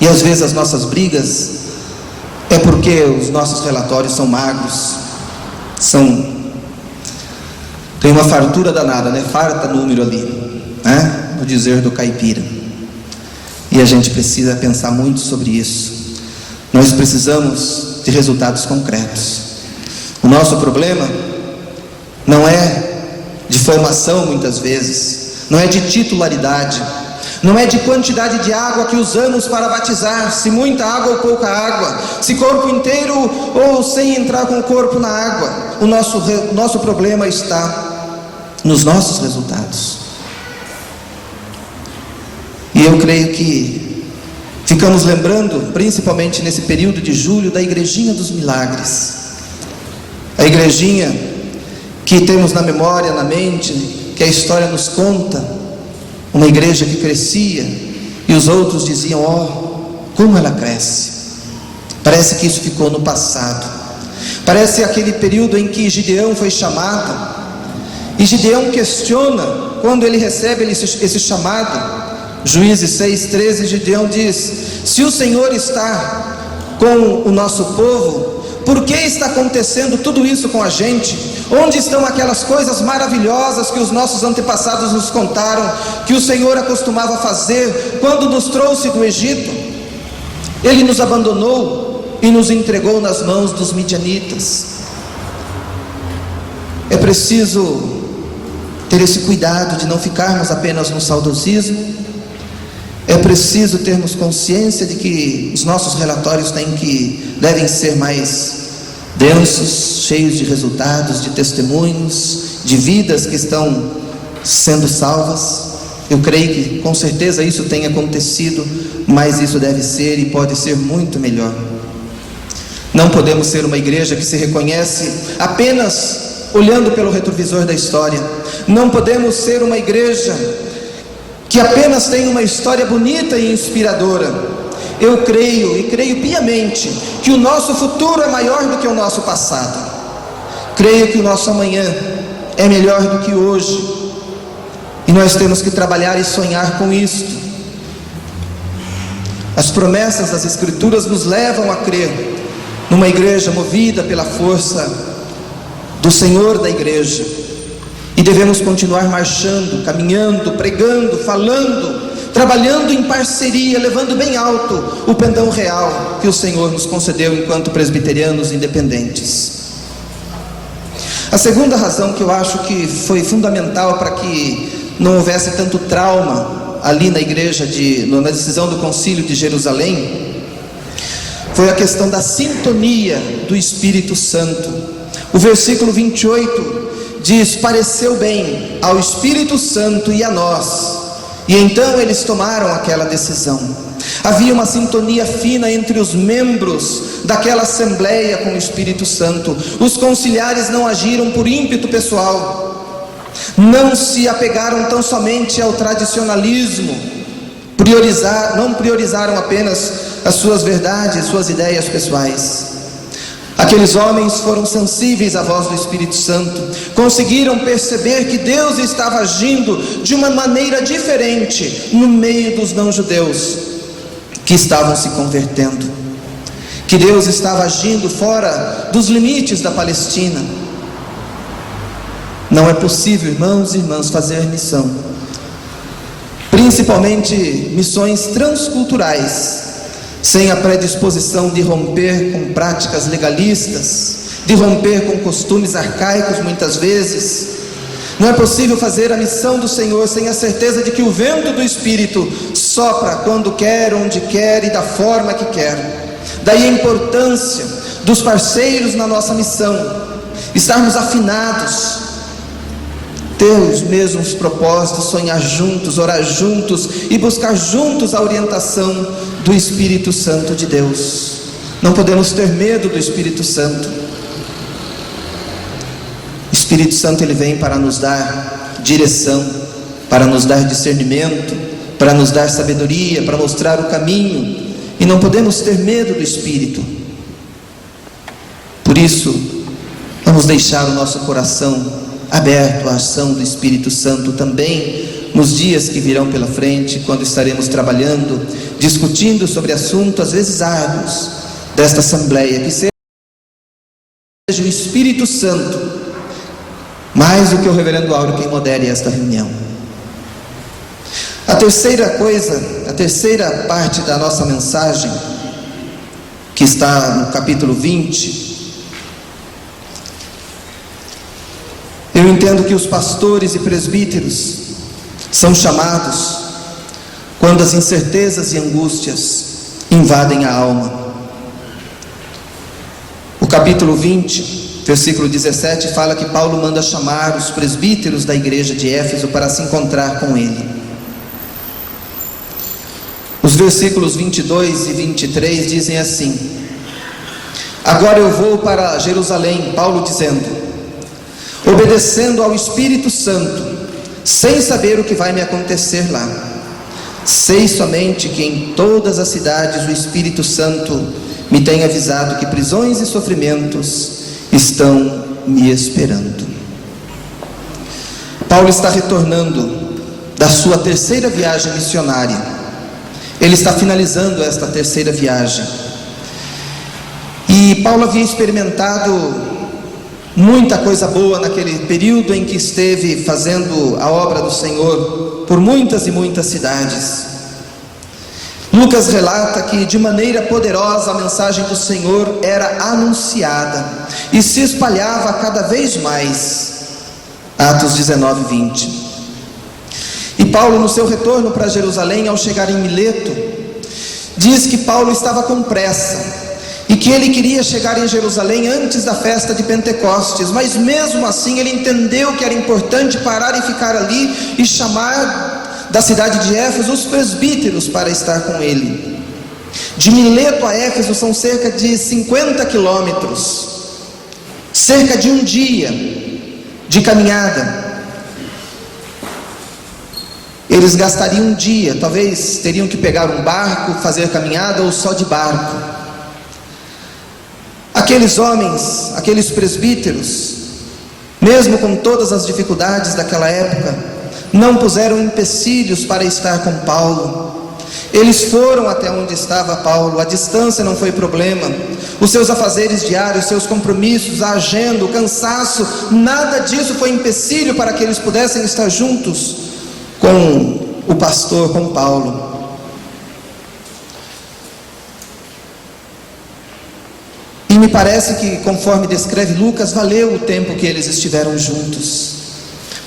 E às vezes as nossas brigas é porque os nossos relatórios são magros, tem uma fartura danada, né? Farta número ali, né? No dizer do caipira. E a gente precisa pensar muito sobre isso. Nós precisamos de resultados concretos. O nosso problema não é de formação, muitas vezes, não é de titularidade, não é de quantidade de água que usamos para batizar, se muita água ou pouca água, se corpo inteiro ou sem entrar com o corpo na água. O nosso problema está nos nossos resultados. E eu creio que ficamos lembrando, principalmente nesse período de julho, da Igrejinha dos Milagres. A igrejinha que temos na memória, na mente, que a história nos conta, uma igreja que crescia, e os outros diziam: ó, como ela cresce. Parece que isso ficou no passado. Parece aquele período em que Gideão foi chamado, e Gideão questiona quando ele recebe esse chamado. Juízes 6:13, Gideão diz: se o Senhor está com o nosso povo, por que está acontecendo tudo isso com a gente? Onde estão aquelas coisas maravilhosas que os nossos antepassados nos contaram, que o Senhor acostumava fazer quando nos trouxe do Egito? Ele nos abandonou e nos entregou nas mãos dos midianitas. É preciso ter esse cuidado de não ficarmos apenas no saudosismo. É preciso termos consciência de que os nossos relatórios devem ser mais densos, cheios de resultados, de testemunhos, de vidas que estão sendo salvas. Eu creio que com certeza isso tem acontecido, mas isso deve ser e pode ser muito melhor. Não podemos ser uma igreja que se reconhece apenas olhando pelo retrovisor da história. Não podemos ser uma igreja que apenas tem uma história bonita e inspiradora. Eu creio, e creio piamente, que o nosso futuro é maior do que o nosso passado. Creio que o nosso amanhã é melhor do que hoje, e nós temos que trabalhar e sonhar com isto. As promessas das Escrituras nos levam a crer numa igreja movida pela força do Senhor da igreja, e devemos continuar marchando, caminhando, pregando, falando, trabalhando em parceria, levando bem alto o pendão real que o Senhor nos concedeu enquanto presbiterianos independentes. A segunda razão que eu acho que foi fundamental para que não houvesse tanto trauma ali na igreja, na decisão do concílio de Jerusalém, foi a questão da sintonia do Espírito Santo. O versículo 28 diz: pareceu bem ao Espírito Santo e a nós. E então eles tomaram aquela decisão. Havia uma sintonia fina entre os membros daquela assembleia com o Espírito Santo. Os conciliares não agiram por ímpeto pessoal, não se apegaram tão somente ao tradicionalismo, não priorizaram apenas as suas verdades, suas ideias pessoais. Aqueles homens foram sensíveis à voz do Espírito Santo, conseguiram perceber que Deus estava agindo de uma maneira diferente no meio dos não-judeus que estavam se convertendo, que Deus estava agindo fora dos limites da Palestina. Não é possível, irmãos e irmãs, fazer missão, principalmente missões transculturais, sem a predisposição de romper com práticas legalistas, de romper com costumes arcaicos muitas vezes. Não é possível fazer a missão do Senhor sem a certeza de que o vento do Espírito sopra quando quer, onde quer e da forma que quer. Daí a importância dos parceiros na nossa missão, estarmos afinados, ter os mesmos propósitos, sonhar juntos, orar juntos e buscar juntos a orientação do Espírito Santo de Deus. Não podemos ter medo do Espírito Santo. O Espírito Santo, ele vem para nos dar direção, para nos dar discernimento, para nos dar sabedoria, para mostrar o caminho, e não podemos ter medo do Espírito. Por isso, vamos deixar o nosso coração aberto à ação do Espírito Santo também nos dias que virão pela frente, quando estaremos trabalhando, discutindo sobre assuntos às vezes árduos desta assembleia. Que seja o Espírito Santo, mais do que o reverendo Áureo, quem modere esta reunião. A terceira parte da nossa mensagem, que está no capítulo 20, eu entendo que os pastores e presbíteros são chamados quando as incertezas e angústias invadem a alma. O capítulo 20, versículo 17, fala que Paulo manda chamar os presbíteros da igreja de Éfeso para se encontrar com ele. Os versículos 22 e 23 dizem assim: agora eu vou para Jerusalém, Paulo dizendo, obedecendo ao Espírito Santo, sem saber o que vai me acontecer lá. Sei somente que em todas as cidades o Espírito Santo me tem avisado que prisões e sofrimentos estão me esperando. Paulo está retornando da sua terceira viagem missionária. Ele está finalizando esta terceira viagem. E Paulo havia experimentado muita coisa boa naquele período em que esteve fazendo a obra do Senhor por muitas e muitas cidades. Lucas relata que de maneira poderosa a mensagem do Senhor era anunciada e se espalhava cada vez mais. Atos 19, 20. E Paulo, no seu retorno para Jerusalém, ao chegar em Mileto, diz que Paulo estava com pressa e que ele queria chegar em Jerusalém antes da festa de Pentecostes, mas mesmo assim ele entendeu que era importante parar e ficar ali e chamar da cidade de Éfeso os presbíteros para estar com ele. De Mileto a Éfeso são cerca de 50 quilômetros, cerca de um dia de caminhada. Eles gastariam um dia, talvez teriam que pegar um barco, fazer caminhada ou só de barco. Aqueles homens, aqueles presbíteros, mesmo com todas as dificuldades daquela época, não puseram empecilhos para estar com Paulo. Eles foram até onde estava Paulo, a distância não foi problema, os seus afazeres diários, seus compromissos, a agenda, o cansaço, nada disso foi empecilho para que eles pudessem estar juntos com o pastor, com Paulo. E me parece que, conforme descreve Lucas, valeu o tempo que eles estiveram juntos.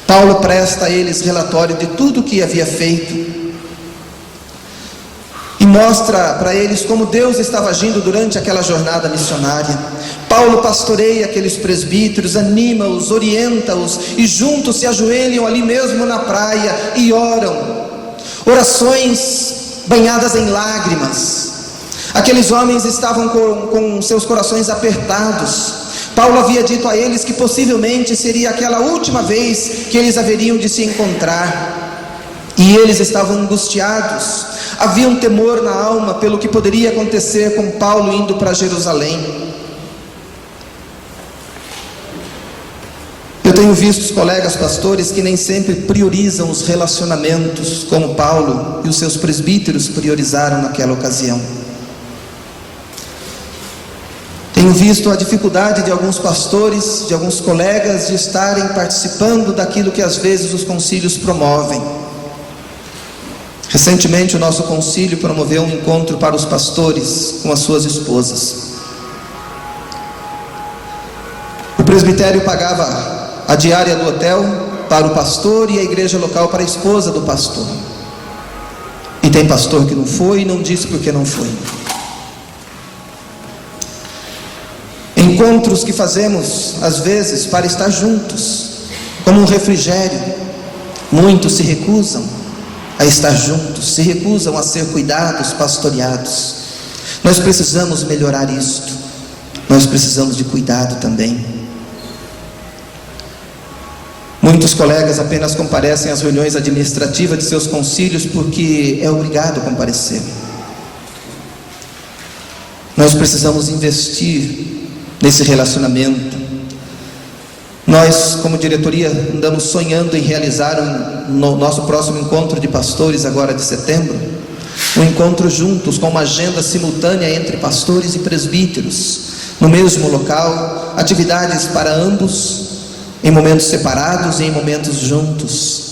Paulo presta a eles relatório de tudo o que havia feito e mostra para eles como Deus estava agindo durante aquela jornada missionária. Paulo pastoreia aqueles presbíteros, anima-os, orienta-os e juntos se ajoelham ali mesmo na praia e oram, orações banhadas em lágrimas. Aqueles homens estavam com seus corações apertados. Paulo havia dito a eles que possivelmente seria aquela última vez que eles haveriam de se encontrar, e eles estavam angustiados. Havia um temor na alma pelo que poderia acontecer com Paulo indo para Jerusalém. Eu tenho visto os colegas pastores que nem sempre priorizam os relacionamentos, como Paulo e os seus presbíteros priorizaram naquela ocasião. Tenho visto a dificuldade de alguns pastores, de alguns colegas, de estarem participando daquilo que às vezes os concílios promovem. Recentemente o nosso concílio promoveu um encontro para os pastores com as suas esposas. O presbitério pagava a diária do hotel para o pastor e a igreja local para a esposa do pastor. E tem pastor que não foi e não disse por que não foi. Encontros que fazemos às vezes para estar juntos, como um refrigério. Muitos se recusam a estar juntos, se recusam a ser cuidados, pastoreados. Nós precisamos melhorar isto. Nós precisamos de cuidado também. Muitos colegas apenas comparecem às reuniões administrativas de seus concílios porque é obrigado a comparecer. Nós precisamos investir nesse relacionamento. Nós, como diretoria, andamos sonhando em realizar no nosso próximo encontro de pastores, agora de setembro, um encontro juntos, com uma agenda simultânea entre pastores e presbíteros, no mesmo local, atividades para ambos, em momentos separados e em momentos juntos.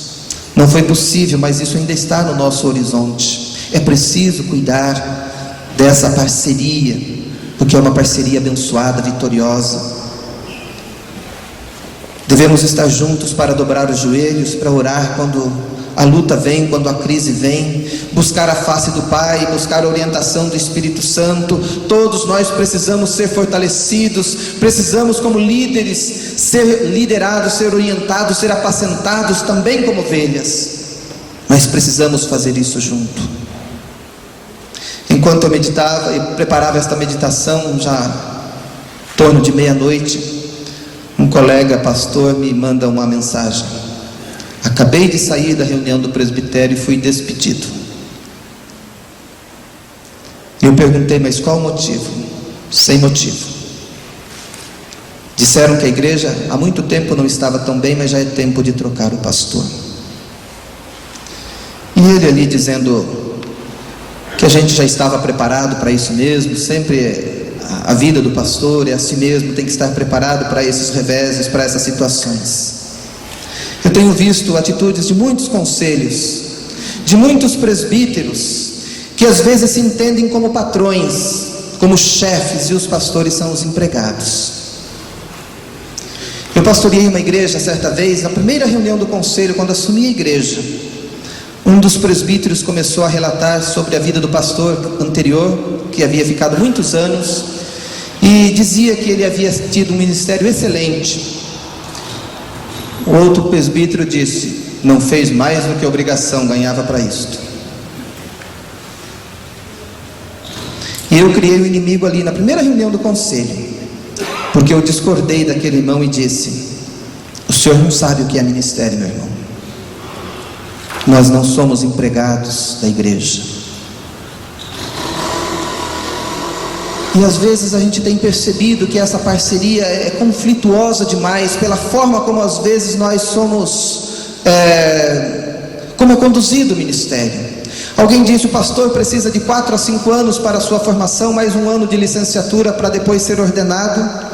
Não foi possível, mas isso ainda está no nosso horizonte. É preciso cuidar dessa parceria, porque é uma parceria abençoada, vitoriosa. Devemos estar juntos para dobrar os joelhos, para orar quando a luta vem, quando a crise vem, buscar a face do Pai, buscar a orientação do Espírito Santo. Todos nós precisamos ser fortalecidos, precisamos como líderes ser liderados, ser orientados, ser apacentados também como ovelhas, mas precisamos fazer isso junto. enquanto eu meditava e preparava esta meditação, já em torno de meia-noite, um colega pastor me manda uma mensagem: acabei de sair da reunião do presbitério e fui despedido. E eu perguntei: mas qual o motivo? Sem motivo. Disseram que a igreja há muito tempo não estava tão bem, mas já é tempo de trocar o pastor. E ele ali dizendo que a gente já estava preparado para isso mesmo. Sempre a vida do pastor é assim mesmo, tem que estar preparado para esses reveses, para essas situações. Eu tenho visto atitudes de muitos conselhos, de muitos presbíteros, que às vezes se entendem como patrões, como chefes, e os pastores são os empregados. Eu pastoreei uma igreja certa vez, na primeira reunião do conselho, quando assumi a igreja, um dos presbíteros começou a relatar sobre a vida do pastor anterior, que havia ficado muitos anos, e dizia que ele havia tido um ministério excelente. O outro presbítero disse: não fez mais do que obrigação, ganhava para isto. E eu criei um inimigo ali na primeira reunião do conselho, porque eu discordei daquele irmão e disse: o senhor não sabe o que é ministério, meu irmão. Nós não somos empregados da igreja. E às vezes a gente tem percebido que essa parceria é conflituosa demais, pela forma como às vezes nós somos, como é conduzido o ministério. Alguém disse: o pastor precisa de 4 a 5 anos para a sua formação, mais 1 ano de licenciatura para depois ser ordenado.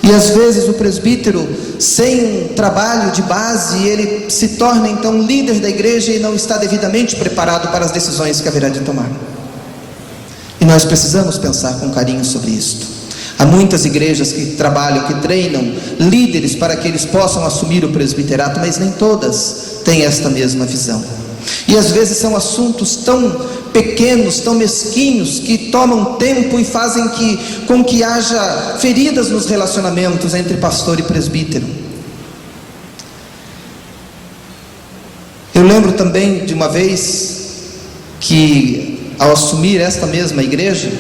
E às vezes o presbítero, sem um trabalho de base, ele se torna então líder da igreja e não está devidamente preparado para as decisões que haverá de tomar. E nós precisamos pensar com carinho sobre isto. Há muitas igrejas que trabalham, que treinam líderes para que eles possam assumir o presbiterato, mas nem todas têm esta mesma visão. E às vezes são assuntos tão pequenos, tão mesquinhos, que tomam tempo e fazem com que haja feridas nos relacionamentos entre pastor e presbítero. Eu lembro também de uma vez que, ao assumir esta mesma igreja,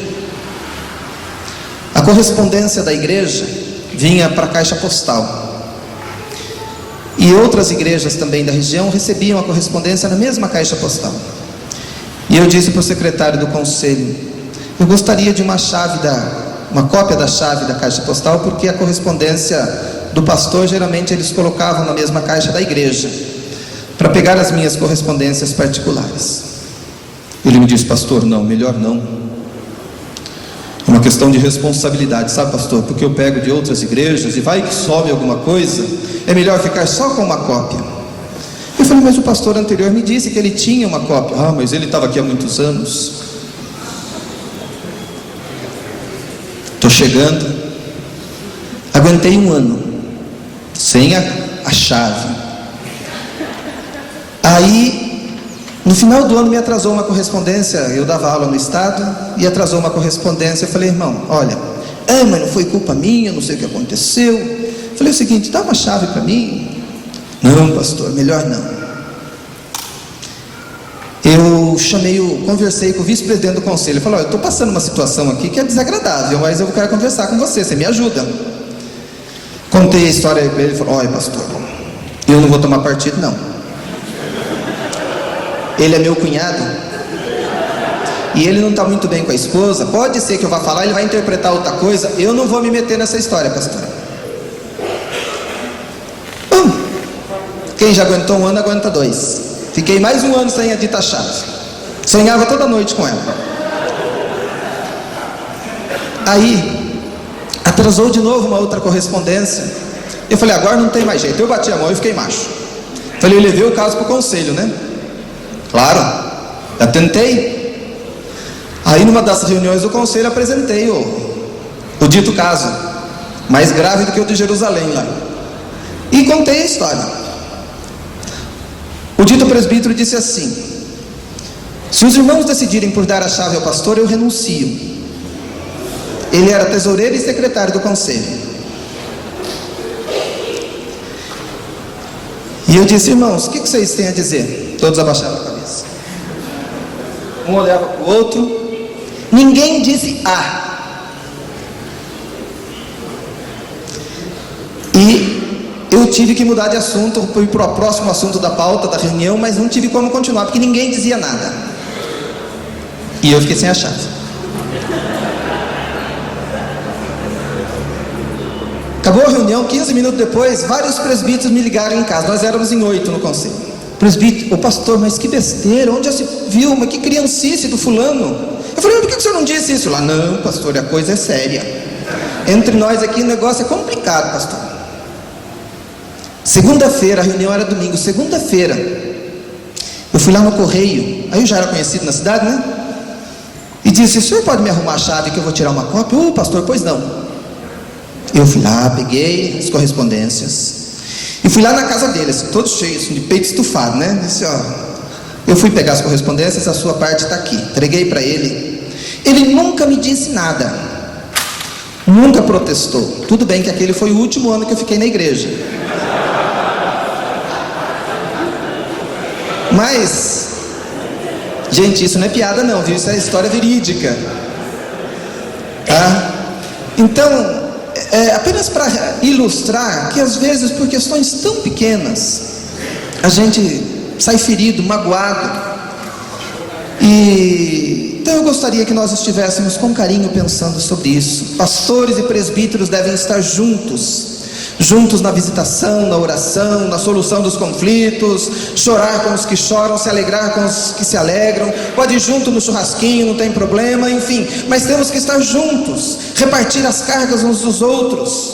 a correspondência da igreja vinha para a caixa postal. E outras igrejas também da região recebiam a correspondência na mesma caixa postal. E eu disse para o secretário do conselho: eu gostaria de uma cópia da chave da caixa postal, porque a correspondência do pastor, geralmente eles colocavam na mesma caixa da igreja, para pegar as minhas correspondências particulares. Ele me disse: pastor, não, melhor não. É uma questão de responsabilidade, sabe, pastor? Porque eu pego de outras igrejas e vai que some alguma coisa, é melhor ficar só com uma cópia. Eu falei: mas o pastor anterior me disse que ele tinha uma cópia. Ah, mas ele estava aqui há muitos anos. Estou chegando. Aguentei 1 ano sem a chave. Aí, no final do ano, me atrasou uma correspondência. Eu dava aula no estado e atrasou uma correspondência. Eu falei: irmão, olha, mas não foi culpa minha, não sei o que aconteceu. Eu falei o seguinte: dá uma chave para mim. Não, pastor, melhor não. Eu conversei com o vice-presidente do conselho. Eu falei: eu estou passando uma situação aqui que é desagradável, mas eu quero conversar com você me ajuda. Contei a história para ele. Ele falou: olha, pastor, eu não vou tomar partido não. Ele é meu cunhado e ele não está muito bem com a esposa. Pode ser que eu vá falar, ele vai interpretar outra coisa. Eu não vou me meter nessa história, pastor. Quem já aguentou 1 ano, aguenta 2. Fiquei mais 1 ano sem a dita chave. Sonhava toda noite com ela. Aí atrasou de novo uma outra correspondência. Eu falei: agora não tem mais jeito. Eu bati a mão e fiquei macho. Falei: eu levei o caso para o conselho, né? Claro, já tentei. Aí numa das reuniões do conselho apresentei o dito caso, mais grave do que o de Jerusalém lá, e contei a história. O dito presbítero disse assim: se os irmãos decidirem por dar a chave ao pastor, eu renuncio. Ele era tesoureiro e secretário do conselho. E eu disse: irmãos, o que vocês têm a dizer? Todos abaixaram a cabeça. Um olhava para o outro. Ninguém disse E eu tive que mudar de assunto, fui para o próximo assunto da pauta da reunião, mas não tive como continuar, porque ninguém dizia nada. E eu fiquei sem a chave. Acabou a reunião, 15 minutos depois, vários presbíteros me ligaram em casa. Nós éramos em 8 no conselho. Presbítero, pastor, mas que besteira, onde já se viu? Mas que criancice do fulano. Eu falei, por que o senhor não disse isso? Lá, não, pastor, a coisa é séria. Entre nós aqui o negócio é complicado, pastor. Segunda-feira, a reunião era domingo. Segunda-feira, eu fui lá no correio. Aí eu já era conhecido na cidade, né? E disse, o senhor pode me arrumar a chave que eu vou tirar uma cópia? Pastor, pois não. Eu fui lá, peguei as correspondências e fui lá na casa dele, assim, todos cheios, de peito estufado, né? Disse, eu fui pegar as correspondências, a sua parte está aqui. Entreguei para ele. Ele nunca me disse nada, nunca protestou. Tudo bem que aquele foi o último ano que eu fiquei na igreja. Mas, gente, isso não é piada não, viu? Isso é história verídica. Tá? Então, apenas para ilustrar que às vezes por questões tão pequenas a gente sai ferido, magoado. Então eu gostaria que nós estivéssemos com carinho pensando sobre isso. Pastores e presbíteros devem estar juntos na visitação, na oração, na solução dos conflitos, chorar com os que choram, se alegrar com os que se alegram, pode ir junto no churrasquinho, não tem problema, enfim, mas temos que estar juntos, repartir as cargas uns dos outros.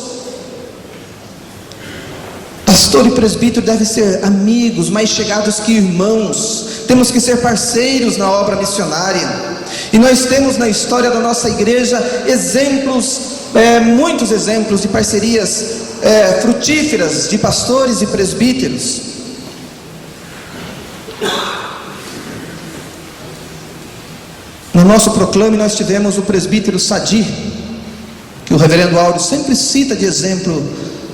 Pastor e presbítero devem ser amigos, mais chegados que irmãos. Temos que ser parceiros na obra missionária. E nós temos na história da nossa igreja exemplos, muitos exemplos de parcerias frutíferas de pastores e presbíteros. No nosso proclame nós tivemos o presbítero Sadi, que o reverendo Áureo sempre cita de exemplo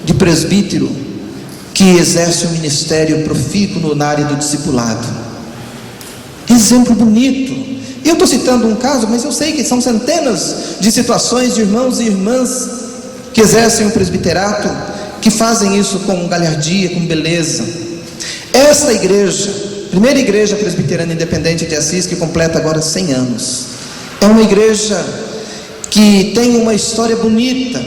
de presbítero que exerce um ministério profícuo na área do discipulado. Exemplo bonito. Eu estou citando um caso, mas eu sei que são centenas de situações de irmãos e irmãs que exercem o presbiterato, que fazem isso com galhardia, com beleza. Esta igreja, primeira igreja presbiterana independente de Assis, que completa agora 100 anos, é uma igreja que tem uma história bonita.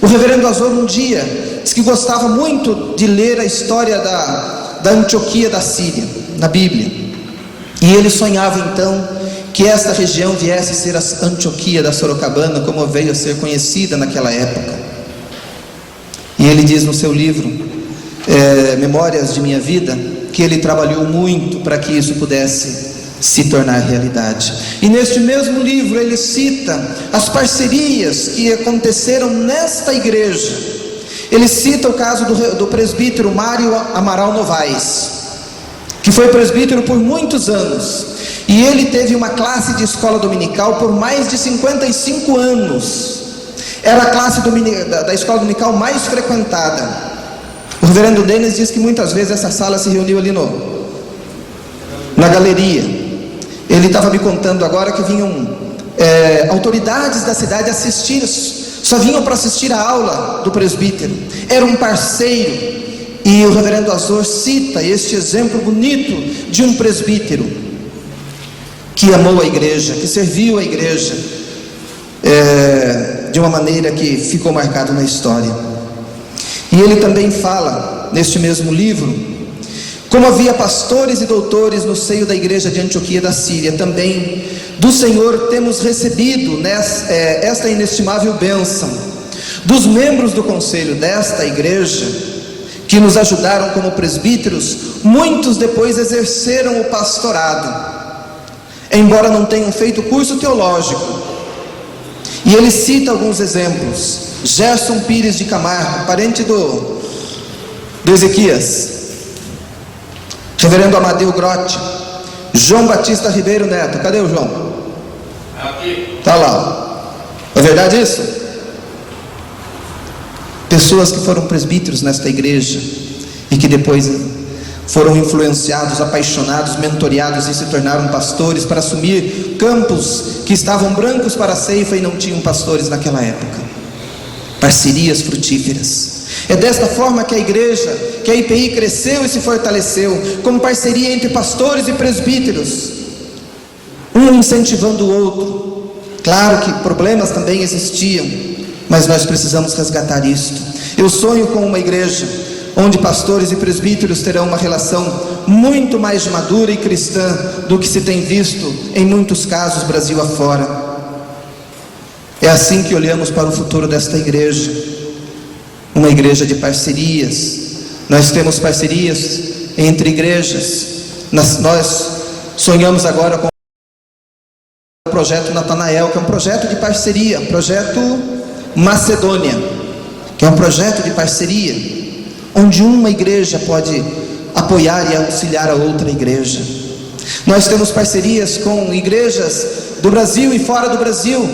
O reverendo Azor um dia disse que gostava muito de ler a história da Antioquia da Síria, na Bíblia, e ele sonhava então que esta região viesse a ser a Antioquia da Sorocabana, como veio a ser conhecida naquela época. E ele diz no seu livro, Memórias de Minha Vida, que ele trabalhou muito para que isso pudesse se tornar realidade. E neste mesmo livro ele cita as parcerias que aconteceram nesta igreja. Ele cita o caso do presbítero Mário Amaral Novaes, que foi presbítero por muitos anos, e ele teve uma classe de escola dominical por mais de 55 anos. Era a classe da escola dominical mais frequentada. O reverendo Denis diz que muitas vezes essa sala se reuniu ali na galeria. Ele estava me contando agora que vinham autoridades da cidade assistir, só vinham para assistir a aula do presbítero. Era um parceiro. E o reverendo Azor cita este exemplo bonito de um presbítero que amou a igreja, que serviu a igreja de uma maneira que ficou marcado na história. E ele também fala neste mesmo livro como havia pastores e doutores no seio da igreja de Antioquia da Síria. Também do Senhor temos recebido esta inestimável bênção dos membros do conselho desta igreja, que nos ajudaram como presbíteros. Muitos depois exerceram o pastorado, embora não tenham feito curso teológico. E ele cita alguns exemplos. Gerson Pires de Camargo, parente do Ezequias, reverendo Amadeu Grotti, João Batista Ribeiro Neto. Cadê o João? Aqui. Está lá. É verdade isso? Pessoas que foram presbíteros nesta igreja e que depois foram influenciados, apaixonados, mentoreados e se tornaram pastores para assumir campos que estavam brancos para a ceifa e não tinham pastores naquela época. Parcerias frutíferas. É desta forma que a igreja, que a IPI cresceu e se fortaleceu, como parceria entre pastores e presbíteros, um incentivando o outro. Claro que problemas também existiam, mas nós precisamos resgatar isto. Eu sonho com uma igreja onde pastores e presbíteros terão uma relação muito mais madura e cristã do que se tem visto em muitos casos Brasil afora. É assim que olhamos para o futuro desta igreja, uma igreja de parcerias. Nós temos parcerias entre igrejas. Nós sonhamos agora com o projeto Natanael, que é um projeto de parceria, projeto Macedônia, que é um projeto de parceria, onde uma igreja pode apoiar e auxiliar a outra igreja. Nós temos parcerias com igrejas do Brasil e fora do Brasil.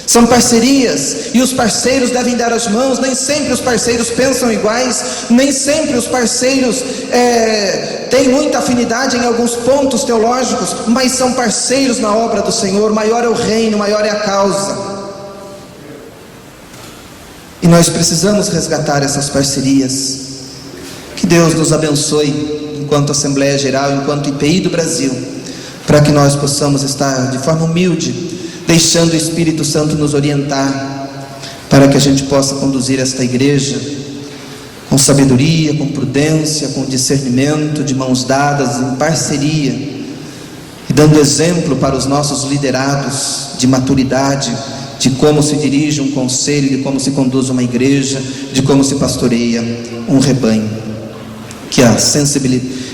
São parcerias, e os parceiros devem dar as mãos. Nem sempre os parceiros pensam iguais, nem sempre os parceiros têm muita afinidade em alguns pontos teológicos, mas são parceiros na obra do Senhor. Maior é o reino, maior é a causa. E nós precisamos resgatar essas parcerias. Que Deus nos abençoe, enquanto Assembleia Geral, enquanto IPI do Brasil, para que nós possamos estar de forma humilde, deixando o Espírito Santo nos orientar, para que a gente possa conduzir esta igreja com sabedoria, com prudência, com discernimento, de mãos dadas, em parceria, e dando exemplo para os nossos liderados de maturidade, de como se dirige um conselho, de como se conduz uma igreja, de como se pastoreia um rebanho.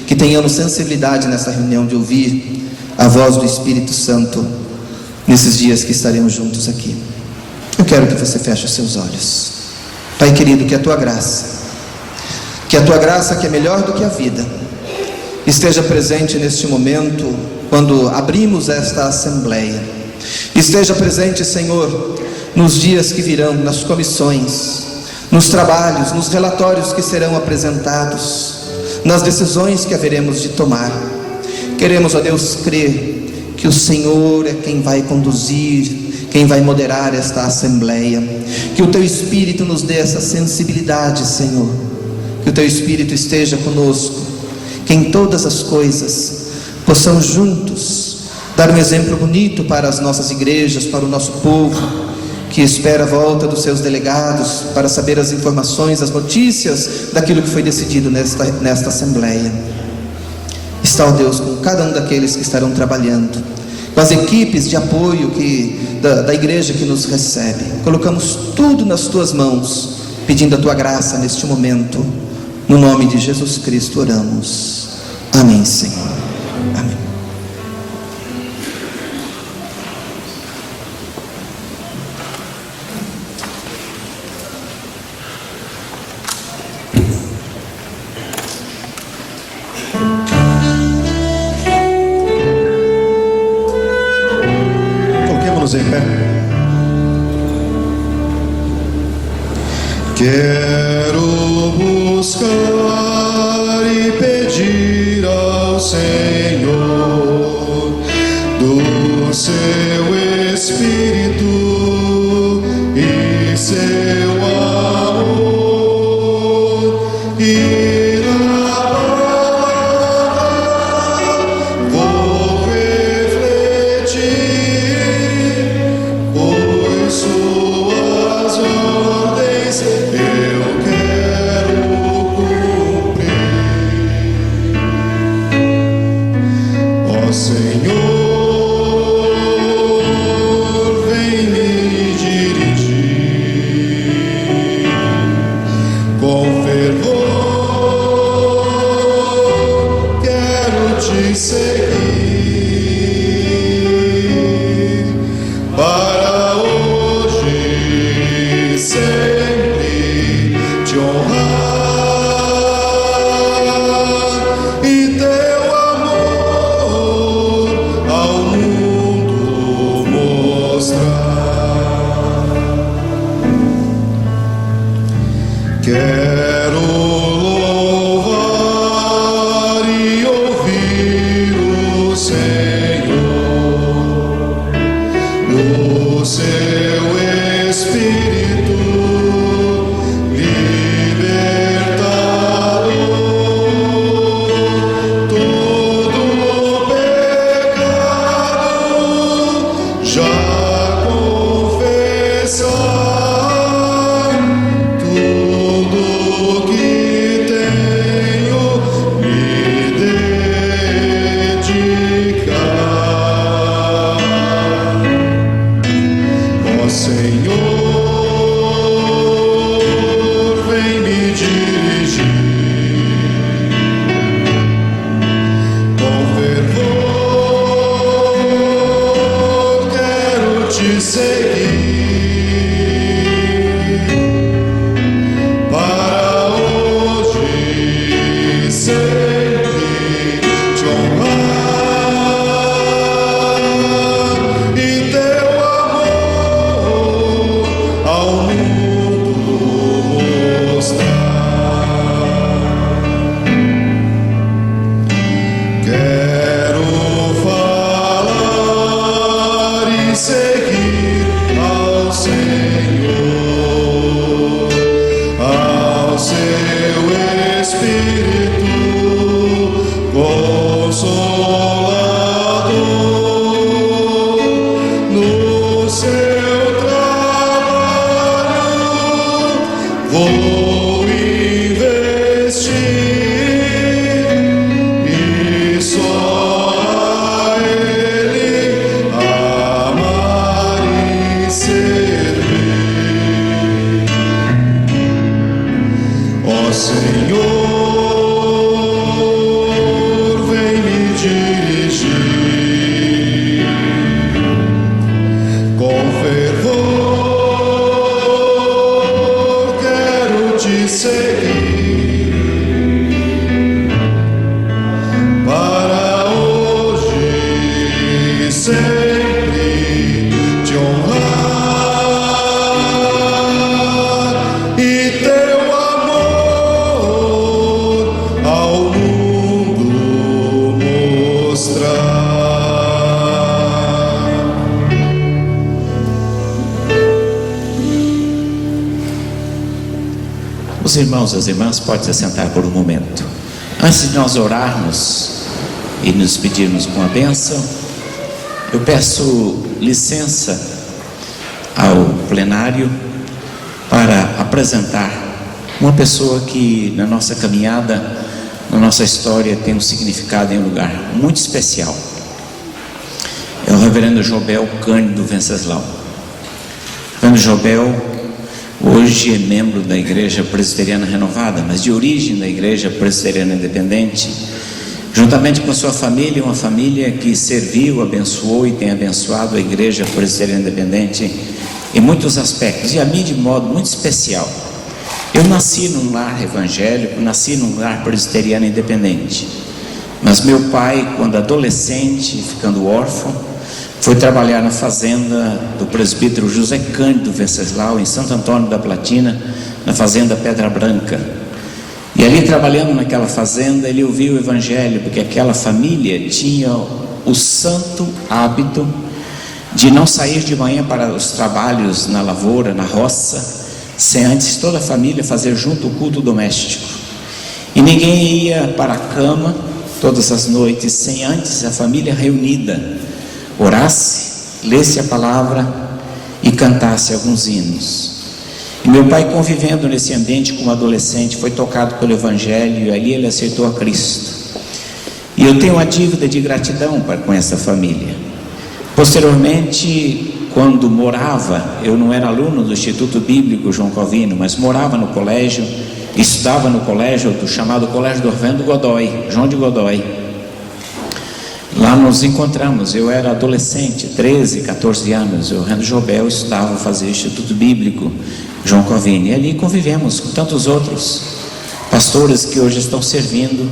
Que tenhamos sensibilidade nessa reunião de ouvir a voz do Espírito Santo nesses dias que estaremos juntos aqui. Eu quero que você feche os seus olhos. Pai querido, que a tua graça, que é melhor do que a vida, esteja presente neste momento, quando abrimos esta assembleia. Esteja presente, Senhor, nos dias que virão, nas comissões, nos trabalhos, nos relatórios que serão apresentados, nas decisões que haveremos de tomar. Queremos, ó Deus, crer que o Senhor é quem vai conduzir, quem vai moderar esta assembleia. Que o teu Espírito nos dê essa sensibilidade, Senhor. Que o teu Espírito esteja conosco, que em todas as coisas possamos juntos dar um exemplo bonito para as nossas igrejas, para o nosso povo, que espera a volta dos seus delegados para saber as informações, as notícias daquilo que foi decidido nesta assembleia. Está, ó Deus, com cada um daqueles que estarão trabalhando, com as equipes de apoio da igreja que nos recebe. Colocamos tudo nas tuas mãos, pedindo a tua graça neste momento. No nome de Jesus Cristo oramos. Amém, Senhor. Amém. Coloquemos-nos em pé. Quero buscar e pedir ao Senhor do seu Espírito e seu amor, e na palavra vou refletir, pois suas ordens eu quero cumprir. Ó Senhor, vem me dirigir com fervor, quero te seguir para hoje e sempre te honrar e teu amor ao mundo mostrar. Quero louvar vou investir e só a Ele amar e servir. Ó Senhor, vem me dirigir com fervor, quero te seguir para hoje e sempre te honrar e teu amor ao mundo mostrar. Os irmãos e as irmãs podem se assentar por um momento. Antes de nós orarmos e nos pedirmos uma bênção, eu peço licença ao plenário para apresentar uma pessoa que na nossa caminhada, na nossa história, tem um significado em um lugar muito especial. É o reverendo Jobel Cândido Venceslau. O reverendo Jobel hoje é membro da Igreja Presbiteriana Renovada, mas de origem da Igreja Presbiteriana Independente, juntamente com a sua família, uma família que serviu, abençoou e tem abençoado a Igreja Presbiteriana Independente em muitos aspectos, e a mim de modo muito especial. Eu nasci num lar evangélico, nasci num lar presbiteriano independente, mas meu pai, quando adolescente, ficando órfão, foi trabalhar na fazenda do presbítero José Cândido Venceslau, em Santo Antônio da Platina, na fazenda Pedra Branca. E ali, trabalhando naquela fazenda, ele ouviu o evangelho, porque aquela família tinha o santo hábito de não sair de manhã para os trabalhos na lavoura, na roça, sem antes toda a família fazer junto o culto doméstico. E ninguém ia para a cama todas as noites sem antes a família reunida orasse, lesse a palavra e cantasse alguns hinos. E meu pai, convivendo nesse ambiente como adolescente, foi tocado pelo evangelho, e ali ele aceitou a Cristo. E eu tenho uma dívida de gratidão com essa família. Posteriormente, quando morava, eu não era aluno do Instituto Bíblico João Calvino, mas morava no colégio, estudava no colégio do chamado Colégio do Reverendo Godoy, João de Godoy. Lá nos encontramos, eu era adolescente, 13, 14 anos, o Reverendo Jobel estudava, fazia o Instituto Bíblico João Calvino, e ali convivemos com tantos outros pastores que hoje estão servindo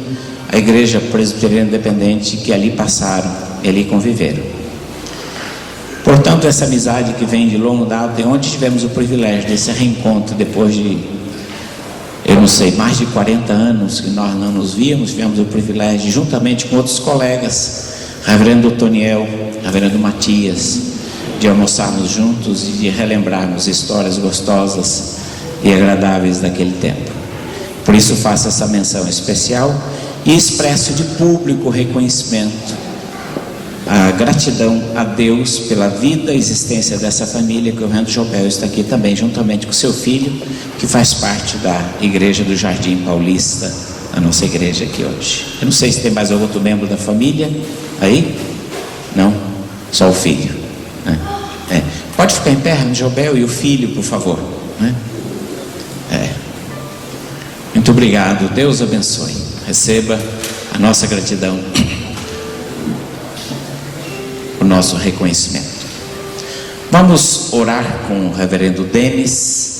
a Igreja Presbiteriana Independente, que ali passaram e ali conviveram. Portanto, essa amizade que vem de longa data, e onde tivemos o privilégio desse reencontro depois de, eu não sei, mais de 40 anos que nós não nos víamos, tivemos o privilégio, juntamente com outros colegas, Reverendo Toniel, Reverendo Matias, de almoçarmos juntos e de relembrarmos histórias gostosas e agradáveis daquele tempo. Por isso faço essa menção especial e expresso de público reconhecimento, a gratidão a Deus pela vida e existência dessa família, que o Reverendo Jobel está aqui também, juntamente com seu filho, que faz parte da Igreja do Jardim Paulista, a nossa igreja aqui hoje. Eu não sei se tem mais algum outro membro da família aí? Não? Só o filho, né? Pode ficar em pé, Reverendo Jobel, e o filho, por favor, né? Muito obrigado, Deus abençoe. Receba a nossa gratidão, o nosso reconhecimento. Vamos orar com o Reverendo Denis.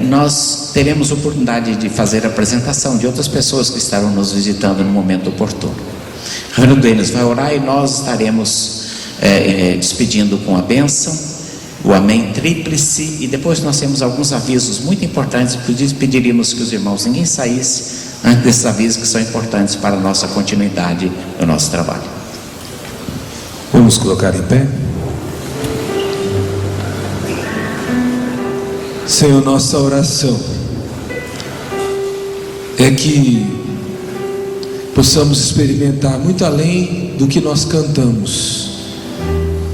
Nós teremos oportunidade de fazer a apresentação de outras pessoas que estarão nos visitando no momento oportuno. O Reverendo Denis vai orar e nós estaremos despedindo com a bênção, o amém tríplice, e depois nós temos alguns avisos muito importantes. Pediríamos que os irmãos, ninguém saísse antes desses avisos que são importantes para a nossa continuidade do nosso trabalho. Vamos colocar em pé. Senhor, nossa oração é que possamos experimentar muito além do que nós cantamos,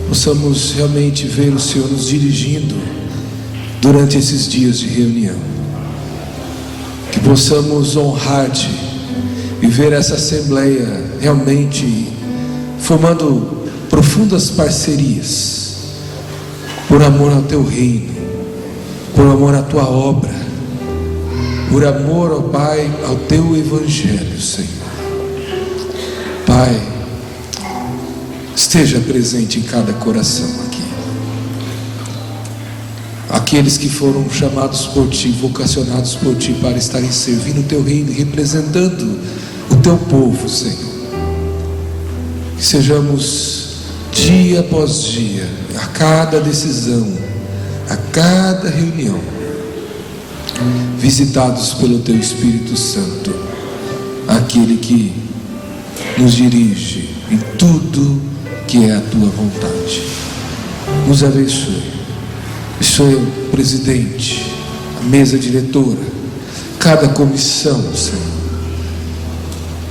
possamos realmente ver o Senhor nos dirigindo durante esses dias de reunião. Que possamos honrar-te e ver essa assembleia realmente formando profundas parcerias por amor ao teu reino, por amor à tua obra, por amor, ó Pai, ao teu evangelho, Senhor. Pai, esteja presente em cada coração aqui. Aqueles que foram chamados por ti, vocacionados por ti para estarem servindo o teu reino, representando o teu povo, Senhor. Que sejamos dia após dia, a cada decisão, a cada reunião, visitados pelo teu Espírito Santo, aquele que nos dirige em tudo que é a tua vontade. Nos abençoe. Abençoe o presidente, a mesa diretora, cada comissão, Senhor,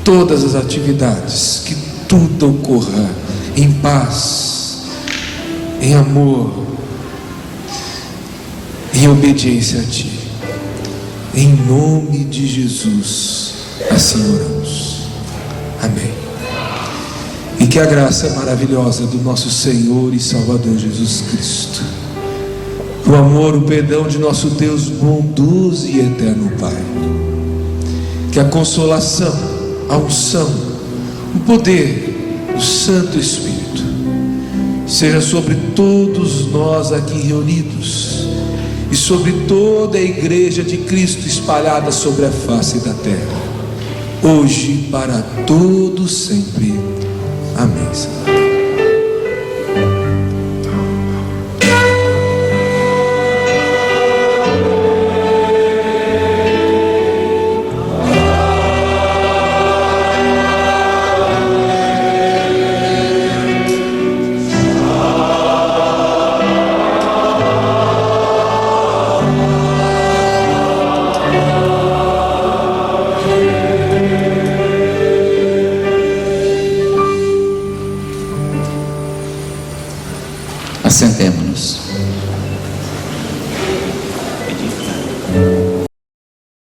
todas as atividades, que tudo ocorra em paz, em amor, em obediência a ti. Em nome de Jesus, assim oramos. Amém. E que a graça maravilhosa do nosso Senhor e Salvador Jesus Cristo, o amor, o perdão de nosso Deus bondoso e eterno Pai, que a consolação, a unção, o poder do Santo Espírito seja sobre todos nós aqui reunidos e sobre toda a igreja de Cristo espalhada sobre a face da terra, hoje e para todos sempre. Amém. Assentemo-nos.